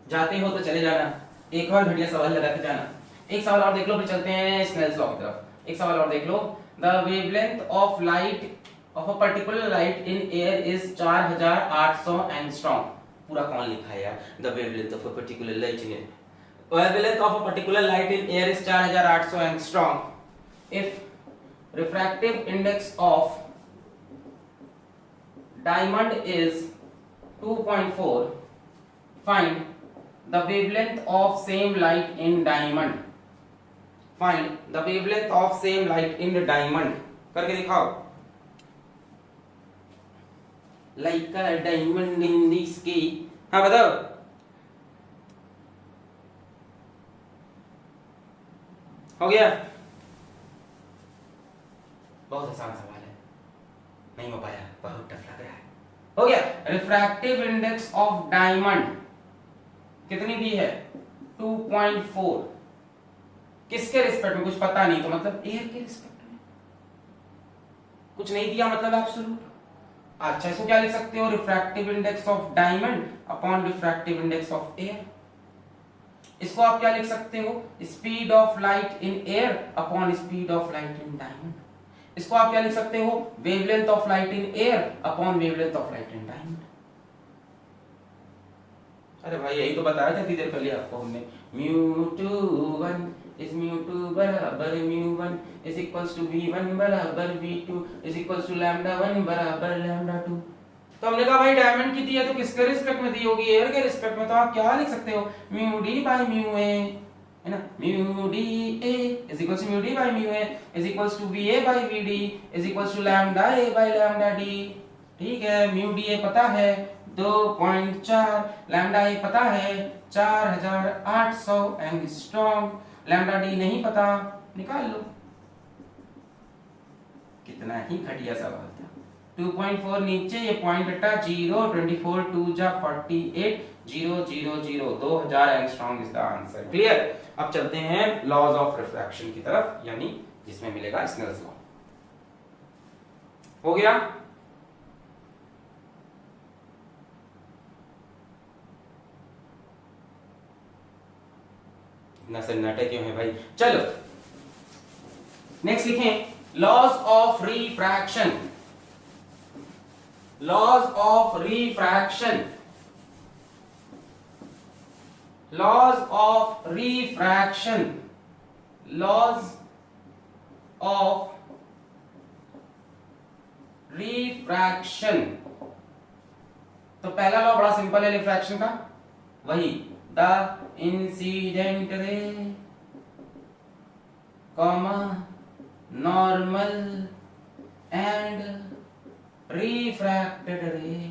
जाते हो तो चले जाना, एक और घटिया सवाल लगा के जाना। एक सवाल और देख लो, फिर चलते हैं स्नेल्स लॉ की तरफ। एक सवाल और देख लो, the wavelength of light of a particular light in air is 4800 angstrom। पूरा कौन लिखा है यार? The wavelength of a particular light in air, wavelength of a particular light in air is 4800 angstrom if refractive index of diamond is 2.4, find the wavelength of same light in diamond। find the wavelength of same light in the diamond, करके दिखाओ। Like a diamond in the sky। हाँ बताओ। हो गया? बहुत आसान सवाल है, नहीं हो पाया, बहुत टफ लग रहा है। हो गया। रिफ्रैक्टिव इंडेक्स ऑफ डायमंड कितनी दी है? 2.4। किसके रिस्पेक्ट में? कुछ पता नहीं तो मतलब एयर के रिस्पेक्ट में। कुछ नहीं दिया मतलब एब्सोल्यूट। अच्छा, इसको क्या लिख सकते हो? Refractive index of diamond upon refractive index of air. इसको आप क्या लिख सकते हो? Speed of light in air upon speed of light in diamond. इसको आप क्या लिख सकते हो? Wavelength of light in air upon wavelength of light in diamond. अरे भाई यही तो बताया था इतनी देर पहले आपको हमने। μ21 is μ2 बराबर μ1 is equals to v1 बराबर v2 is equals to λ1 बराबर λ2। तो हमने कहा भाई डायमंड की दी है तो किसके रिस्पेक्ट में दी होगी? एयर के रिस्पेक्ट में। तो आप क्या लिख सकते हो? μd by μa, है ना? μda is equals to μd by μa is equals to va by vd is equals to lambda a by lambda d। ठीक है, μda पता है 2.4, लैम्डा ए पता है 4800 एंगस्ट्रॉम, लैम्डा डी नहीं पता, निकाल लो। कितना ही घटिया सवाल था। 2.4 नीचे, ये पॉइंट हटा 0, 24 2 जा 48, 0 0 0 2000 angstrom is the answer. Clear? अब चलते हैं लॉज ऑफ रिफ्रैक्शन की तरफ, यानी जिसमें मिलेगा स्नेल्स लॉ। हो गया? इतना सन्नाटा क्यों है भाई? चलो नेक्स्ट लिखें laws of refraction. Laws of refraction, laws of refraction, laws of refraction. तो पहला लॉ बड़ा सिंपल है रिफ्रैक्शन का, वही the incident ray comma normal and refracted ray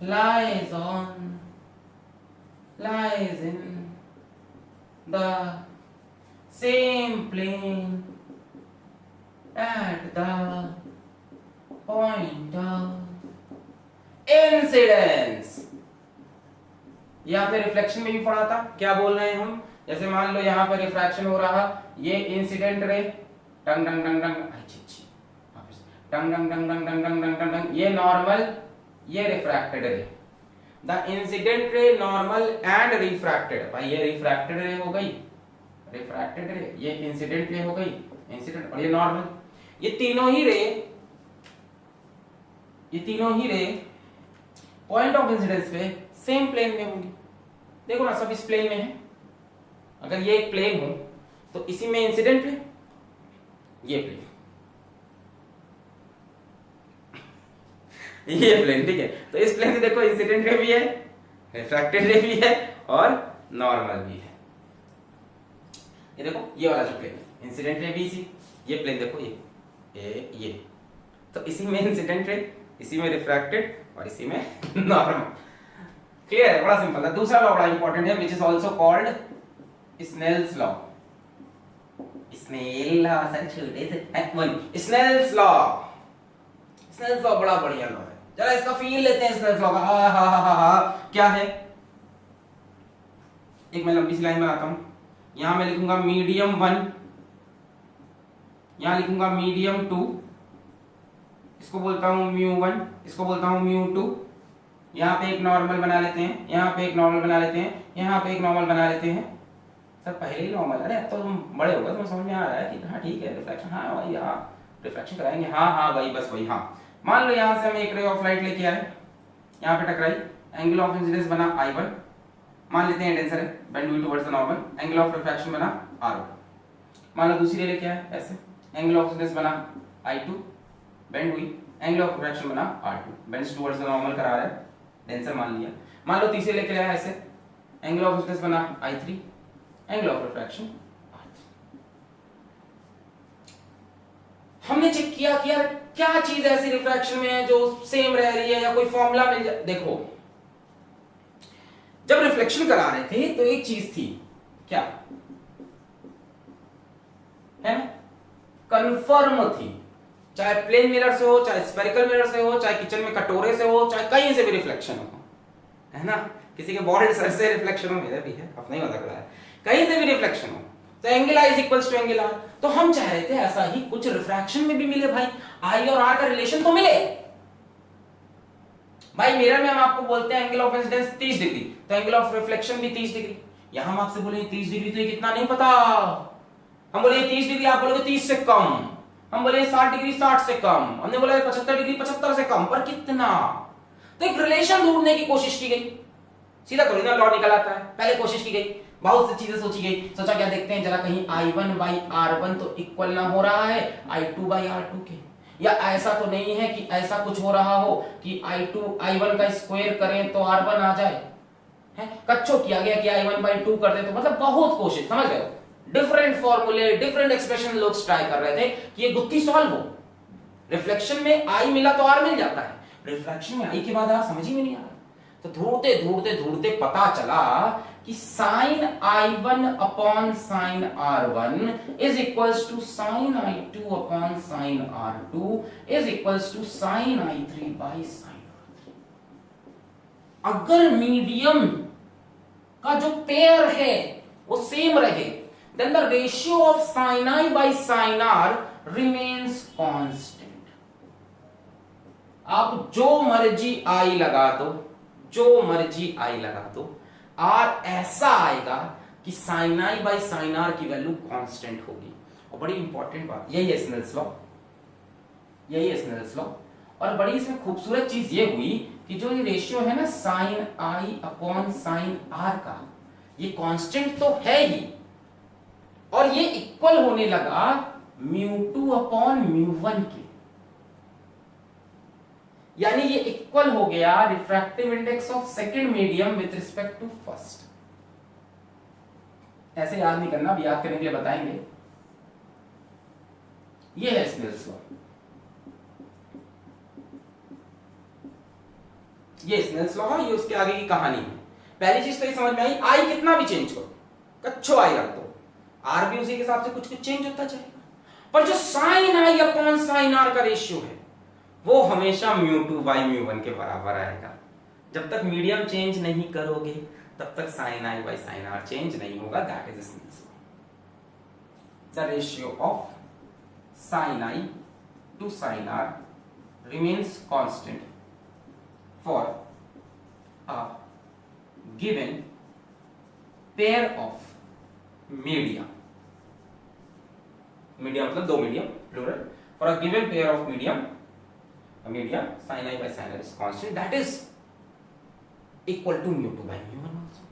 lies in the same plane at the point of incidence। यहाँ पे reflection में भी पढ़ा था, क्या बोल रहे हैं हम? जैसे मान लो यहाँ पे रिफ्रैक्शन हो रहा, ये इंसिडेंट रे टंग टंग टंग टंग टंग टंग टंग टंग टंग टंग टंग टंग, ये नॉर्मल, ये रिफ्रैक्टेड रे। द इंसिडेंट रे, नॉर्मल एंड रिफ्रैक्टेड। भाई ये रिफ्रैक्टेड रे हो गई, रिफ्रैक्टेड रे, ये इंसिडेंट रे हो गई, इंसिडेंट, और ये नॉर्मल। ये तीनों ही रे पॉइंट ऑफ इंसिडेंस पे सेम प्लेन में होंगी। देखो ना, सब इस प्लेन में है। अगर ये एक प्लेन हो तो इसी में इंसिडेंट रे, ये प्लेन, ये प्लेन, ठीक है। तो इस प्लेन से देखो इंसिडेंट रे भी है, रिफ्रैक्टेड रे भी है और नॉर्मल भी है। ये देखो ये वाला जो प्लेन, इंसिडेंट रे भी इसी, ये प्लेन देखो ये तो इसी में इंसिडेंट रे, इसी में रिफ्रैक्टेड और इसी में नॉर्मल। क्लियर है? बड़ा सिंपल है। दूसरा लॉ बड़ा इंपॉर्टेंट है, which is also called Snell's law. Snell law, sir छोटे से स्नेल्स लॉ। स्नेल्स लॉ बड़ा बढ़िया लॉ है, जरा इसका फील लेते हैं स्नेल्स लॉ का। हा क्या है? एक मैं लंबी सी लाइन बनाता हूं, यहां मैं लिखूंगा मीडियम 1, यहां लिखूंगा मीडियम 2, इसको बोलता हूं μ1, इसको बोलता हूं μ2। यहाँ पे एक नॉर्मल बना लेते हैं, यहाँ पे एक नॉर्मल बना लेते हैं, यहाँ पे एक नॉर्मल बना लेते हैं। सर पहले ही नॉर्मल, अरे अब तो तुम बड़े हो गए, तुम्हें समझ में आ रहा है कि हाँ ठीक है रिफ्लेक्शन, हाँ भाई हाँ रिफ्लेक्शन कराएंगे, हाँ भाई बस वही। हाँ मान लो यहाँ से हम एक रे ऑफ लाइट लेके आए, यहाँ पे टकराई, एंगल ऑफ इंसिडेंस बना I1, मान लेते हैं डेंसर है, बेंड हुई towards the normal, angle of refraction बना R1। मान लो दूसरी रे लेके आए ऐसे, एंगल ऑफ इंसिडेंस बना I2, बेंड हुई, एंगल ऑफ रिफ्रैक्शन बना R2, bends towards the normal करा रहा है, डेंसर मान लिया। मान लो तीसरे लेके आया ऐसे, एंगल ऑफ इंसिडेंस बना I3, angle of refraction R3। हमने चेक किया कि यार क्या चीज ऐसी रिफ्रैक्शन में है जो सेम रह रही है या कोई फॉर्मूला मिल जाए। देखो जब रिफ्लेक्शन करा रहे थे तो एक चीज थी क्या, कंफर्म थी, चाहे प्लेन मिरर से हो, चाहे स्फेरिकल मिरर से हो, चाहे किचन में कटोरे से हो, चाहे कहीं से भी रिफ्लेक्शन हो, है ना, किसी के बॉल्ड सर से रिफ्लेक्शन हो, मेरा भी है, अपना ही मजाक रहा है, कहीं से भी रिफ्लेक्शन हो, तो angle I is equals to angle R. तो हम चाह रहे थे ऐसा ही कुछ रिफ्रैक्शन में भी मिले भाई, आई और आर का रिलेशन तो मिले भाई। मिरर में हम आपको बोलते हैं एंगल ऑफ इंसिडेंस 30 डिग्री, तो एंगल ऑफ रिफ्लेक्शन भी 30 डिग्री। यहां हम आपसे बोले 30 डिग्री, तो ये कितना नहीं पता, हम बोले 30 डिग्री, आप बोलोगे 30 से कम, हम बोले 60 डिग्री 60 से कम, हमने बोला 75 डिग्री 75 से कम, पर कितना? तो एक रिलेशन ढूंढने की कोशिश की गई, सीधा थोड़ी ना लॉ निकल आता है, पहले कोशिश की गई, बहुत सी चीजें सोची गई, सोचा क्या देखते हैं जरा कहीं I1 बाई R1 तो इक्वल ना हो रहा है I2 बाई R2 के, या ऐसा तो नहीं है कि ऐसा कुछ हो रहा हो कि I1 का स्क्वायर करें तो R1 आ जाए, है कच्चो किया गया कि I1 बाई 2 कर दे, तो मतलब बहुत कोशिश, समझ गए, डिफरेंट फॉर्मूले डिफरेंट एक्सप्रेशन लोग ट्राई कर रहे थे कि ये गुत्थी सॉल्व हो। रिफ्लेक्शन में I मिला तो R मिल जाता है, रिफ्लेक्शन में I के बाद R समझ ही में नहीं आ रहा। तो ढूंढते ढूंढते ढूंढते पता चला कि sine I1 upon sine R1 is equals to sine I2 upon sine R2 is equals to sine I3 by sine R3। अगर मीडियम का जो पेयर है वो सेम रहे, then the ratio of sine I by sine R remains constant. आप जो मर्जी I लगा दो, जो मर्जी I लगा दो, R ऐसा आएगा कि sine I by sine R की वैल्यू कांस्टेंट होगी। और बड़ी इंपॉर्टेंट बात यही है स्नेल्स लॉ, यही है स्नेल्स लॉ। और बड़ी इसमें खूबसूरत चीज ये हुई कि जो ये रेशियो है ना sine I upon sine R का, ये कांस्टेंट तो है ही, और ये इक्वल होने लगा μ2 अपॉन μ1 के, यानी ये इक्वल हो गया refractive index of second medium with respect to first. ऐसे याद नहीं करना, अब याद करने के लिए बताएंगे। ये है स्नेल्स लॉ, ये स्नेल्स लॉ है, ये उसके आगे की कहानी है। पहली चीज तो ये समझ में आई, आई कितना भी चेंज करो, कच्चो आई रख दो, आर भी उसी के हिसाब से कुछ कुछ चेंज होता जाएगा, पर जो sine I upon sine R का रेशियो है वो हमेशा μ2 बाई μ1 के बराबर आएगा। जब तक मीडियम चेंज नहीं करोगे तब तक sine i by sine r change नहीं होगा। That is the ratio of sine i to sine r remains constant for a given pair of medium, medium मतलब दो medium plural, for a given pair of medium sin I by sin R is constant, that is equal to μ2 by μ1 also।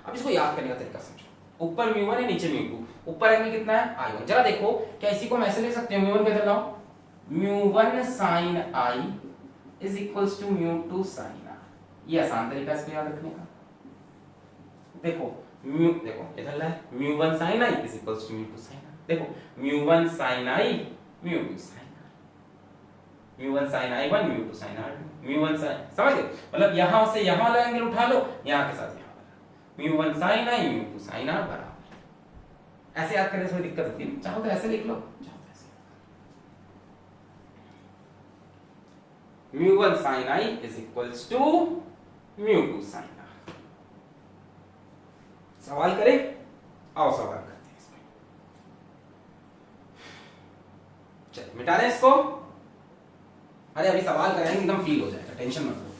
अब इसको याद करने का तरीका समझो, ऊपर μ1 है नीचे μ2, ऊपर एंगल कितना है I1, जरा देखो क्या इसी को हम ऐसे ले सकते हैं, μ1 किधर लाओ, μ1 sin I is equals to μ2 sin R, ये आसान तरीका इसको याद रखने का। देखो देखो इधर ला μ1 sin I is equals to μ2 sin R, देखो μ1 sin I μ2 sin μ1 sin I1 μ2 sin R2, μ1 sin, समझ गए, मतलब यहां से यहां वाला एंगल उठा लो, यहां के साथ यहां वाला, μ1 sin I μ2 sin R बराबर। ऐसे याद करने से कोई दिक्कत होती है, चाहो तो ऐसे लिख लो, चाहो तो ऐसे, μ1 sin I is equals to μ2 sin R। सवाल करें, आओ सवाल करते हैं इसमें, चलिए मिटा दें इसको। अरे अभी सवाल कराएंगे एकदम फील हो जाएगा, टेंशन मत लो।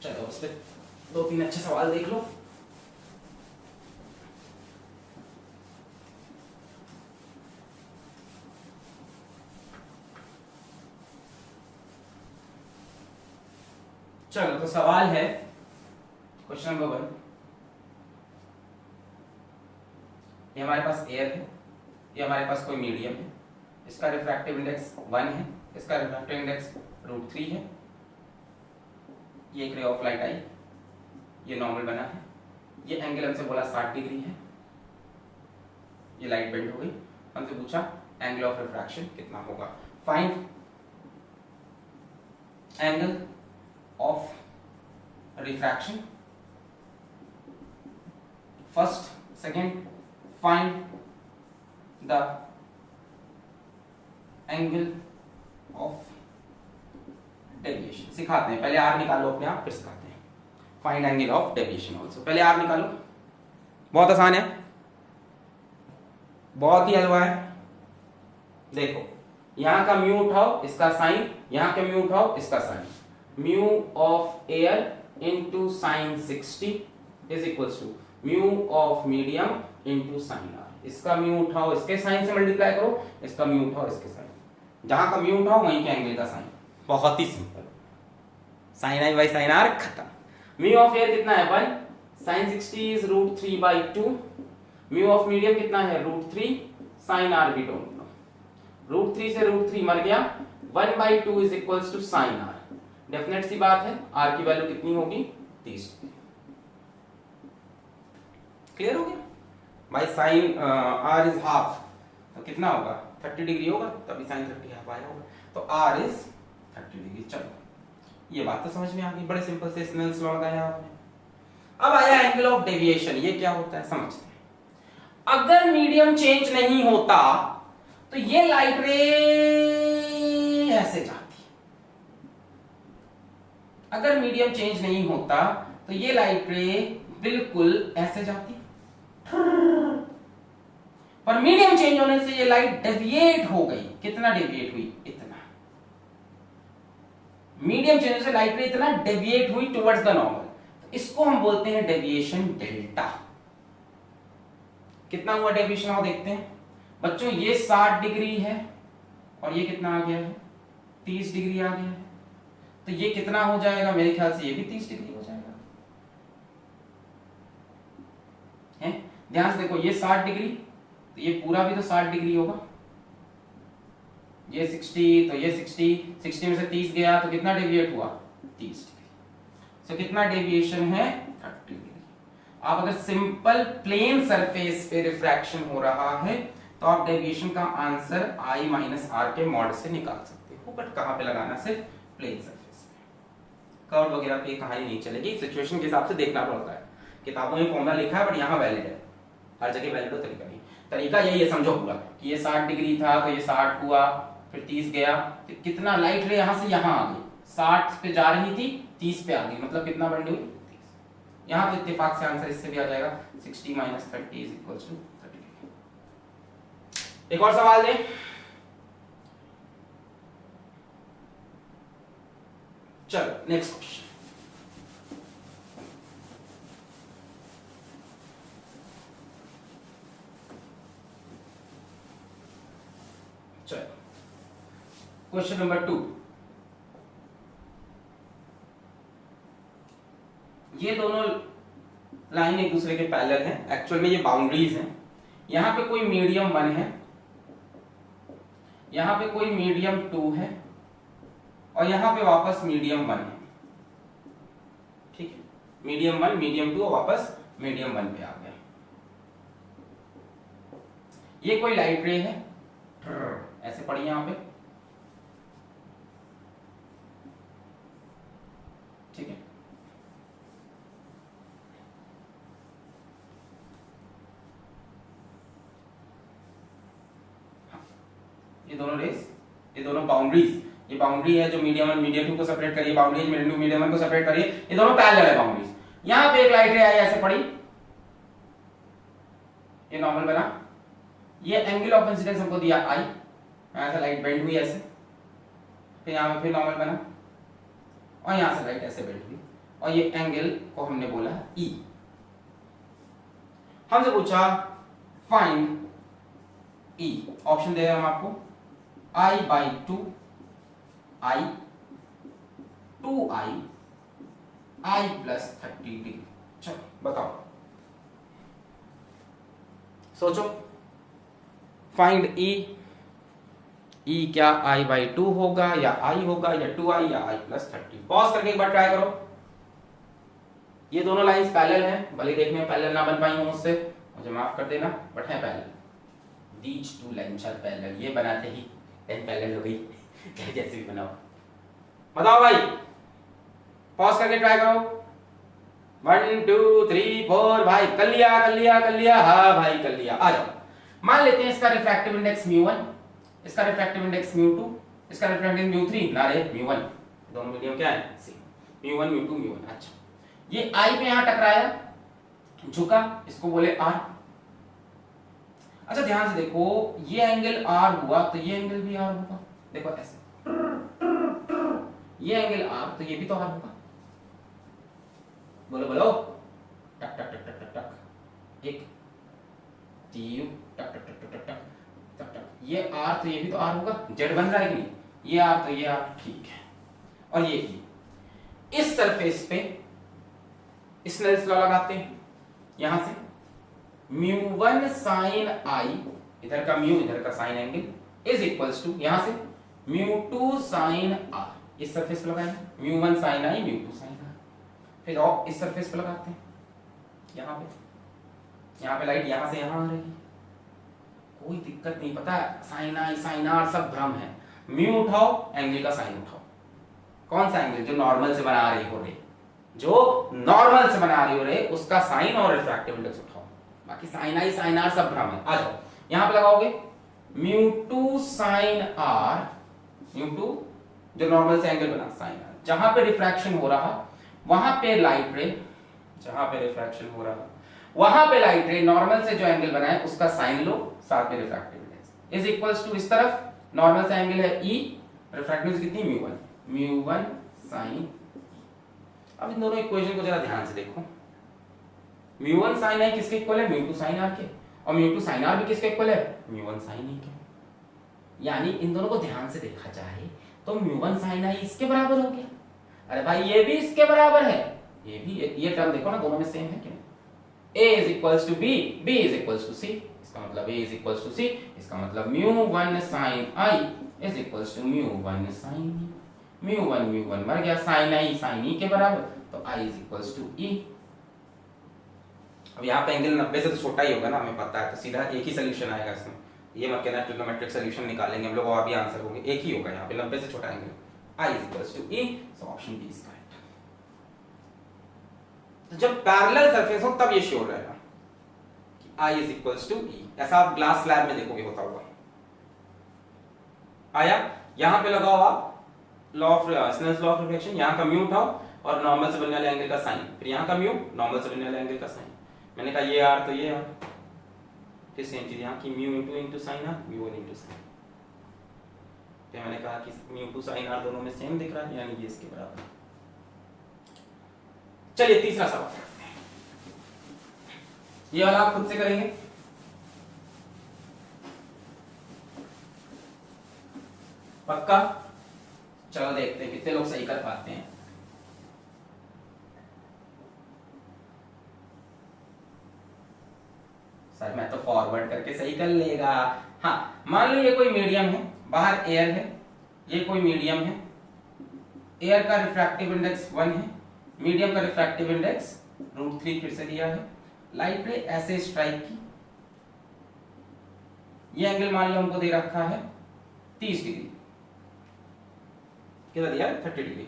चलो उस पे दो तीन अच्छे सवाल देख लो। चलो तो सवाल है क्वेश्चन नंबर 1, ये हमारे पास एयर है, ये हमारे पास कोई मीडियम है, इसका रिफ्रैक्टिव इंडेक्स 1 है, इसका रिफ्रैक्टिव इंडेक्स √3 है, ये एक रे ऑफ लाइट आई, ये नॉर्मल बना है, ये एंगल हमसे बोला 60 डिग्री है, ये लाइट बेंड हो गई, हमसे पूछा एंगल ऑफ रिफ्रैक्शन कितना होगा, find angle of refraction first, second, find the angle of deviation. सिखाते हैं, पहले आर निकालो अपने आप, फिर सिखाते हैं। Find angle of deviation also. पहले आर निकालो, बहुत आसान है, बहुत ही हलवा है। देखो यहां का म्यू उठाओ, इसका साइन, यहां का म्यू उठाओ, इसका sine. Mu of air into sine 60 is equals to mu of medium into sine r. इसका म्यू उठाओ, इसके साइन से मल्टीप्लाई करो, इसका म्यू उठाओ, इसके साइन। जहां का म्यू उठाओ वहीं के एंगल का साइन। बहुत ही simple, sine i by sine r खत्म। म्यू ऑफ एयर कितना है 1, sine 60 is √3/2। Mu of medium कितना है √3, साइन आर भी डोंट नो। √3 से √3 मर गया, 1/2 is equals to sine r. Definite सी बात है, आर की वैल्यू कितनी होगी 30 डिग्री। क्लियर हो गया भाई। साइन आर इज हाफ, तो कितना होगा 30 डिग्री होगा, तभी साइन 30 हाफ आया होगा, तो आर इज 30 डिग्री। चलो ये बात तो समझ में आ गई, बड़े सिंपल से स्नेल्स लॉ लगाया आपने। अब आया एंगल ऑफ डेविएशन, ये क्या होता है समझते हैं। अगर मीडियम चेंज नहीं होता तो ये लाइट रे ऐसे जाती। अगर मीडियम चेंज नहीं होता तो ये लाइट रे बिल्कुल ऐसे जाती, पर मीडियम चेंज होने से ये लाइट डेविएट हो गई। कितना डेविएट हुई, इतना। मीडियम चेंज से लाइट रे इतना डेविएट हुई टुवर्ड्स द नॉर्मल, तो इसको हम बोलते हैं डेविएशन डेल्टा। कितना हुआ डेविएशन आओ देखते हैं बच्चों। ये 60 डिग्री है और ये कितना आ गया है 30 डिग्री आ गया है, तो ये कितना हो जाएगा, मेरे ख्याल से ये भी 30 डिग्री हो जाएगा है। ध्यान से देखो, ये 60 डिग्री, तो ये पूरा भी तो 60 डिग्री होगा। ये 60, तो ये 60 में से 30 गया तो कितना डेविएट हुआ 30 डिग्री। तो कितना डेविएशन है 30 डिग्री। आप अगर सिंपल प्लेन सरफेस पे रिफ्रैक्शन हो रहा है तो आप डेविएशन का आंसर I - R के मॉड से निकाल सकते हो, बट कहां पे लगाना, सिर्फ प्लेन सरफेस पे। कर्व वगैरह पे कहानी नहीं चलेगी, सिचुएशन के हिसाब से देखना पड़ता है। किताबों में फॉर्मूला लिखा है बट यहाँ वैलिड है, हर जगह वैलिड हो तरीका नहीं। तरीका यही है, समझो पूरा कि ये 60 डिग्री था तो ये 60 हुआ, फिर 30 गया, फिर कितना लाइट रे यहां से यहां आ गई, 60 पे जा रही थी 30 पे आ गई, मतलब कितना बढ़ गई। यहां तो इत्तेफाक से आंसर इससे भी आ जाएगा, 60 - 30 इज इक्वल्स टू 30 डिग्री। एक और सवाल दें। चलो नेक्स्ट क्वेश्चन। चलो क्वेश्चन नंबर 2। ये दोनों लाइन एक दूसरे के पैरेलल हैं, एक्चुअल में ये बाउंड्रीज हैं। यहां पे कोई मीडियम 1 है, यहां पे कोई मीडियम 2 है, और यहां पे वापस मीडियम 1 है। ठीक है, मीडियम 1 मीडियम 2 वापस मीडियम 1 पे आ गया। ये कोई लाइट रे है, ऐसे पड़ी यहां पे, ठीक है। ये दोनों रेस, ये दोनों बाउंड्रीज, ये बाउंड्री है जो मीडियम 1 मीडियम 2 को सेपरेट करिए, बाउंड्री मीडियम 2 मीडियम 1 को सेपरेट करिए, ये दोनों पैरेलल है बाउंड्रीज। यहां पे एक लाइट रे आई ऐसे पड़ी, ये नॉर्मल बना, ये एंगल ऑफ इंसिडेंस हमको दिया आई, यहां से लाइट बेंड हुई ऐसे, फिर यहां पे फिर नॉर्मल बना, और यहां से लाइट ऐसे बेंड हुई, और ये एंगल को हमने बोला ई। हमसे पूछा फाइंड ई, ऑप्शन दे रहे हैं हम आपको, I/2, I, 2I, I + 30 degree. चलो बताओ, सोचो। फाइंड ई, ई क्या I/2 होगा या I होगा या 2I या I + 30। पॉज करके एक बार ट्राई करो। ये दोनों लाइंस पैरेलल हैं, भले देखने में पैरेलल ना बन पाई हो मुझसे, मुझे माफ कर देना, बट है parallel. These two lines are parallel, ये बनाते ही लाइन पैरेलल हो गई, चाहे जैसे भी बनाओ। बताओ भाई, पॉज करके ट्राई करो। 1 2 3 4 भाई कर लिया कर लिया कर लिया, हाँ भाई कर लिया। आ जाओ, मान लेते हैं इसका रिफ्रैक्टिव इंडेक्स μ1, इसका रिफ्रैक्टिव इंडेक्स μ2, इसका रिफ्रैक्टिव इंडेक्स μ3, ना रे μ1, दोनों मीडियम क्या है सेम, μ1 μ2 μ1। अच्छा ये I पे यहां टकराया, झुका, इसको बोले R। अच्छा ध्यान से देखो, ये एंगल R हुआ तो ये एंगल भी R होगा, देखो ऐसे, ये एंगल R तो ये भी तो R होगा, बोलो बोलो, टक टक टक टक टक टक, एक टीयू टक टक टक टक टक टक टक, ये R तो ये भी तो R होगा, Z बन रहा है कि नहीं, ये R तो ये R, ठीक है। और ये इस सरफेस पे स्नेल्स लॉ लगाते हैं, यहां से μ1 sin I, इधर का म्यू इधर का sine angle is equals to, यहां से μ2 sin R, इस सरफेस पे लगाएंगे μ1 sin I μ2 sin R। फिर और इस सरफेस पे लगाते हैं, यहाँ पे लाइट यहां से यहां आ रही, कोई दिक्कत नहीं, पता है साइन आई साइन आर सब भ्रम है। म्यू उठाओ, एंगल का साइन उठाओ, कौन सा एंगल जो नॉर्मल से बना रही हो रे, जो नॉर्मल से बना रही हो रे उसका साइन और रिफ्रैक्टिव इंडेक्स उठाओ, बाकी साइन आई साइन आर सब भ्रम है। आ जाओ यहां पे लगाओगे μ2 sin r, μ2 जो नॉर्मल से एंगल बना साइन आर, जहां पे रिफ्रैक्शन हो रहा वहां पे लाइट रे, जहां पे रिफ्रैक्शन हो रहा वहां पे लाइट रे नॉर्मल से जो एंगल बना है उसका साइन लो, साथ में refractive index is equals to, इस तरफ नॉर्मल से एंगल है E, रिफ्रैक्टिव कितनी μ1 sin। अब इन दोनों इक्वेशन को जरा ध्यान से देखो, μ1 sin I किसके इक्वल है, μ2 sin R के, और μ2 sin R भी किसके इक्वल है, μ1 sin E के। यानी इन दोनों को ध्यान से देखा जाए तो μ1 sin I इसके बराबर हो गया, अरे भाई ये भी इसके बराबर है, ये भी, ये टर्म देखो ना दोनों में सेम है कि नहीं, A is equals to B, B is equals to C, इसका मतलब A is equals to C, इसका मतलब μ1 sin I is equals to μ1 sin E, μ1 मर गया, sin I sin E के बराबर, तो I is equals to E। अब यहाँ पे एंगल 90 से तो छोटा ही होगा ना, हमें पता है, तो सीधा एक ही सोल्यूशन आएगा इसमें, ये मत कहना ट्रिग्नोमेट्रिक सोल्यूशन निकालेंगे हम लोग और भी आंसर होंगे, एक ही होगा यहाँ पे 90 से छोटा angle, I is equals to E, so option B is correct। तो जब पैरेलल सरफेस हो तब ये श्योर रहेगा कि I is equals to E, ऐसा आप ग्लास स्लैब में देखोगे होता हुआ। आया, यहां पे लगाओ आप law of Snell's law of reflection, यहां का म्यू उठाओ और नॉर्मल से बनने वाले एंगल का साइन, फिर यहां का म्यू नॉर्मल से बनने वाले एंगल का साइन, मैंने कहा ये R तो ये R, फिर सेम चीज यहां की mu into sin R, μ1 into sin, तो मैंने कहा कि μ2 sin R दोनों में सेम दिख रहा है, यानी ये इसके बराबर। चलिए तीसरा सवाल करते हैं, ये वाला आप खुद से करेंगे, पक्का? चलो देखते हैं कितने लोग सही कर पाते हैं। सर मैं तो फॉरवर्ड करके सही कर लेगा। हाँ मान लो ये कोई मीडियम है, बाहर एयर है, ये कोई मीडियम है, एयर का रिफ्रैक्टिव इंडेक्स 1 है, मीडियम का रिफ्रैक्टिव इंडेक्स √3 फिर से दिया है, लाइट रे ऐसे स्ट्राइक की, ये एंगल मान लो हमको दे रखा है 30 डिग्री, कितना दिया 30 डिग्री,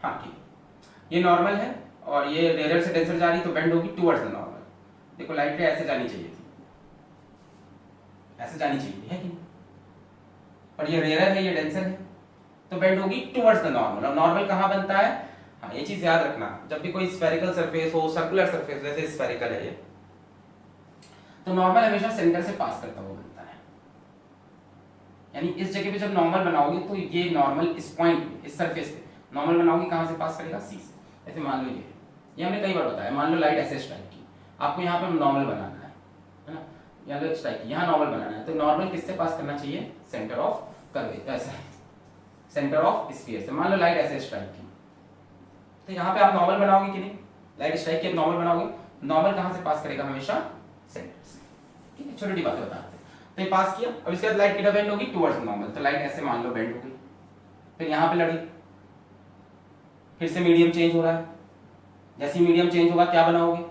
हाँ ठीक, ये नॉर्मल है और ये रेयर से डेंसर जा रही तो बेंड होगी टुवर्ड्स द नॉर्मल। देखो लाइट रे ऐसे जानी चाहिए थी, ऐसे जानी चाहिए थी, है कि नहीं, पर ये रेयर है, ये डेंसर है, तो बेंड होगी टुवर्ड्स द नॉर्मल। और नॉर्मल कहां बनता है, हाँ ये चीज याद रखना, जब भी कोई स्फेरिकल सरफेस हो, सर्कुलर सरफेस, जैसे स्फेरिकल है ये, तो नॉर्मल हमेशा सेंटर से पास करता हुआ बनता है, यानी इस जगह पे जब नॉर्मल बनाओगे तो ये नॉर्मल इस पॉइंट पे, इस सरफेस पे नॉर्मल बनाओगे, कहां से पास करेगा, सी से। ऐसे मान लो ये हमने कई बार बताया, मान लो लाइट ऐसे स्ट्राइक की, आपको यहाँ पे नॉर्मल बनाना है ना, यहाँ लो स्ट्राइक की, यहाँ नॉर्मल बनाना है, तो नॉर्मल किससे पास करना चाहिए, सेंटर ऑफ कर्व, ऐसा सेंटर ऑफ स्फीयर से। मान लो लाइट ऐसे स्ट्राइक की, तो यहाँ पे आप नॉर्मल बनाओगे कि नहीं, लाइट स्ट्राइक की नॉर्मल बनाओगे, नॉर्मल कहां से पास करेगा, हमेशा सेंटर से, ठीक है, छोटी छोटी बातें बताते हैं। तो ये पास किया, अब इसके बाद लाइट किधर बेंड होगी, टुवर्ड्स नॉर्मल, तो लाइट ऐसे मान लो बेंड हो गई, फिर यहाँ पे लड़ी, फिर से मीडियम चेंज हो रहा है, जैसे मीडियम चेंज होगा क्या बनाओगे,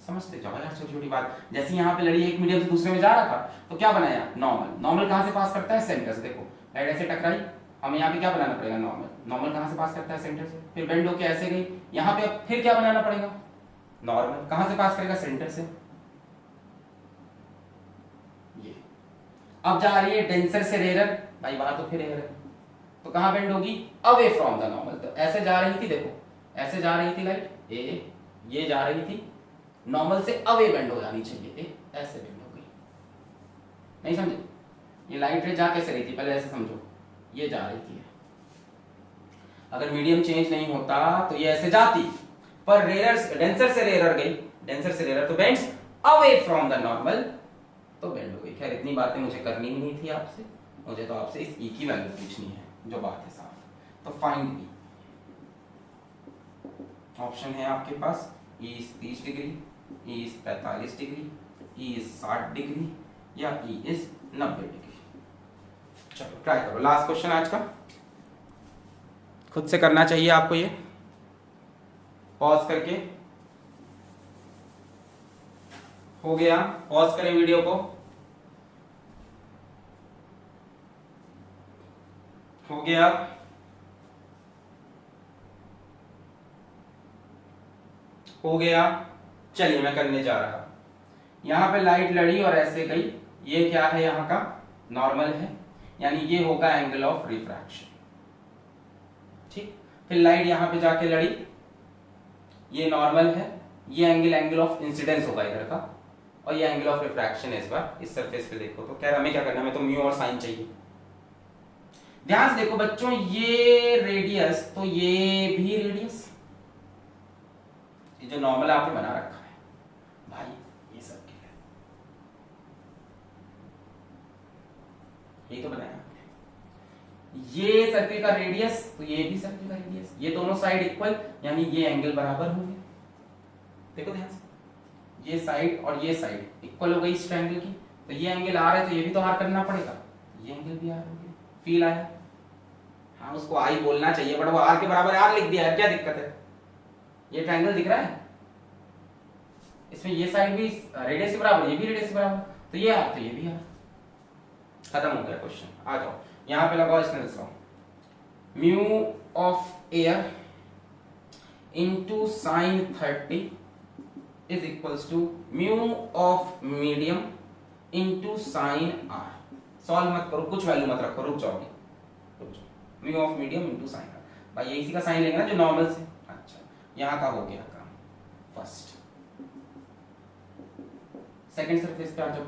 समझते जाओ यार छोटी छोटी बात। जैसे यहाँ पे लड़ी एक मीडियम से दूसरे में जा रहा था तो क्या बनाया, नॉर्मल, नॉर्मल कहां से पास करता है, सेंटर से। देखो लाइट ऐसे टकराई, हमें यहाँ पे क्या बनाना पड़ेगा, नॉर्मल। नॉर्मल कहाँ से पास करता है, सेंटर से। फिर बेंड होके ऐसे गई, यहाँ पे अब फिर क्या बनाना पड़ेगा, नॉर्मल। कहाँ से पास करेगा, सेंटर से। ये अब जा रही है डेंसर से रेयर, भाई वहां तो फिर रेयर है, तो कहाँ बेंड होगी, अवे फ्रॉम द नॉर्मल। तो ऐसे जा रही थी, देखो ऐसे जा रही थी लाइट ए, ये जा रही थी नॉर्मल से अवे बेंड हो जानी चाहिए, ए ऐसे बेंड हो गई। नहीं समझे, ये लाइट रे जा कैसे रही थी, पहले ऐसे समझो, ये जा रही थी, अगर मीडियम चेंज नहीं होता तो ये ऐसे जाती, पर रेयर डेंसर से रेयर गई, डेंसर से रेयर तो bends away from the normal, तो बेंड हो गई। खैर इतनी बातें मुझे करनी ही नहीं थी आपसे, मुझे तो आपसे इस ई की वैल्यू पूछनी है, जो बात है साफ। तो फाइंड ई, ऑप्शन है आपके पास, e is 30 degree, e is 45 degree, e is 60 degree, या ई इज 90 डिग्री। चलो ट्राई करो, लास्ट क्वेश्चन आज का, खुद से करना चाहिए आपको ये, पॉज करके। हो गया, पॉज करें वीडियो को, हो गया, हो गया। चलिए मैं करने जा रहा, यहां पे लाइट लड़ी और ऐसे गई, ये क्या है, यहां का नॉर्मल है, यानी ये होगा एंगल ऑफ रिफ्रैक्शन, ठीक। फिर लाइट यहां पे जाके लड़ी, ये नॉर्मल है, ये एंगल ऑफ इंसिडेंस होगा इधर का, और ये एंगल ऑफ रिफ्रैक्शन है इस बार इस सरफेस पे। देखो तो क्या हमें क्या करना है, हमें तो म्यू और साइन चाहिए। ध्यान से देखो बच्चों, ये रेडियस तो ये भी रेडियस, ये जो नॉर्मल आपने बना रखा है भाई, ये सर्किल है, ये तो बनाया आपने, ये सर्किल का रेडियस तो ये भी सर्किल का रेडियस, ये दोनों साइड इक्वल, यानी ये एंगल बराबर होंगे। देखो ध्यान से, ये साइड और ये साइड इक्वल हो गई इस ट्रायंगल की, तो ये एंगल आर है तो ये भी तो आर करना पड़ेगा, ये एंगल भी आर हो गया। फील आया, हाँ उसको आई बोलना चाहिए, बट वो आर के बराबर आर लिख दिया है, क्या दिक्कत है। ये ट्रायंगल दिख रहा है, इसमें ये साइड भी रेडियस के बराबर, ये भी रेडियस के बराबर, तो ये आर तो ये भी आर। खत्म हो गया क्वेश्चन। आ जाओ यहां पे लगाओ Snell's law, mu of air into sine 30 is equals to mu of medium into sine r. Solve मत करो, कुछ वैल्यू मत रखो, रुक जाओगे, रुक जाओ। Mu of medium into sine r, भाई ये इसी का साइन लेंगे ना जो नॉर्मल से। अच्छा यहां का हो गया काम, फर्स्ट। सेकंड सरफेस पे आ जाओ,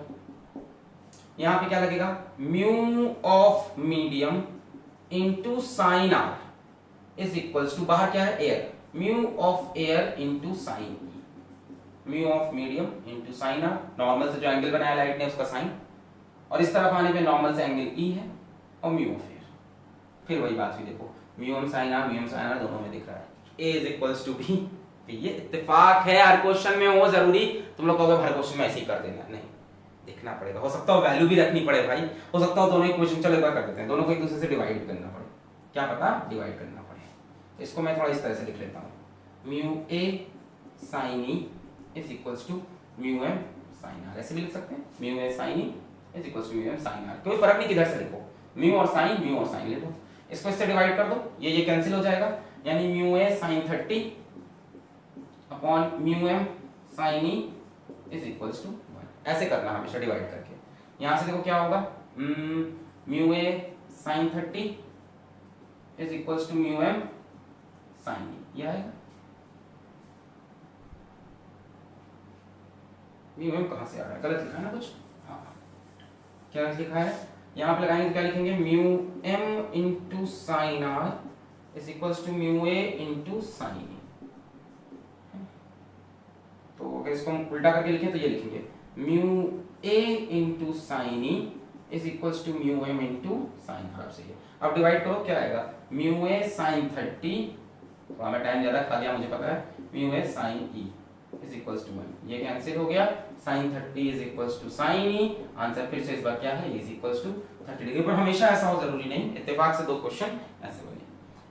यहां पे क्या लगेगा, mu of medium into sine r is equals to, बाहर क्या है air, mu of air into sine e, mu of medium into sine r, normal से जो एंगल बनाया लाइट ने उसका साइन, और इस तरफ आने पे नॉर्मल से एंगल ई है, और म्यू ऑफ एयर। फिर वही बात हुई, देखो म्यू ऑफ साइन आर दोनों में दिख रहा है, ए इज इक्वल्स टू बी। ये इत्तेफाक है, हर क्वेश्चन में हो जरूरी, तुम लोग कहोगे हर क्वेश्चन में ऐसे ही कर देना, नहीं देखना पड़ेगा, हो सकता है वैल्यू भी रखनी पड़े भाई, हो सकता है दोनों इक्वेशन, चलो एक बार कर देते हैं, दोनों को एक दूसरे से डिवाइड करना पड़े, क्या पता डिवाइड करना पड़े। तो इसको मैं थोड़ा इस तरह से लिख लेता हूँ, mu a sine e is equals to mu m sine r, ऐसे भी लिख सकते हैं, mu a sine e is equals to mu m sine r, कोई फर्क नहीं किधर से लिखो, म्यू और साइन ले दो, इसको इससे डिवाइड कर दो, ये कैंसिल हो जाएगा, यानी mu a sine 30 upon mu m sine e is equals to 1, ऐसे करना हमेशा डिवाइड करके। यहां से देखो क्या होगा, mu a sine 30 is equals to mu m sine e, ये आएगा। म्यू एम कहां से आ रहा है, गलत लिखा है ना कुछ, हाँ क्या लिखा है, यहां पे लगाएंगे तो क्या लिखेंगे, mu m into sine r is equals to mu a into sine e. तो अगर इसको हम उल्टा करके लिखें तो ये लिखेंगे, mu a into sine e is equals to mu m into sine r. से अब डिवाइड करो, क्या आएगा, म्यू ए साइन 30, थोड़ा मैं टाइम ज्यादा खा लिया मुझे पता है, mu a sine e is equals to 1, ये कैंसिल हो गया, sine 30 is equals to sine e, answer फिर से इस बार क्या है, इज इक्वल्स टू 30 डिग्री। पर हमेशा ऐसा हो जरूरी नहीं, इत्तेफाक से दो क्वेश्चन ऐसे बने।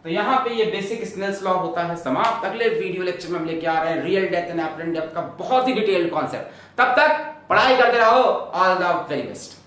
तो यहाँ पे ये बेसिक स्नेल्स लॉ होता है समाप्त। अगले वीडियो लेक्चर में हम लेके आ रहे हैं real depth and apparent depth का बहुत ही डिटेल्ड कॉन्सेप्ट। तब तक पढ़ाई करते रहो, ऑल द वेरी बेस्ट।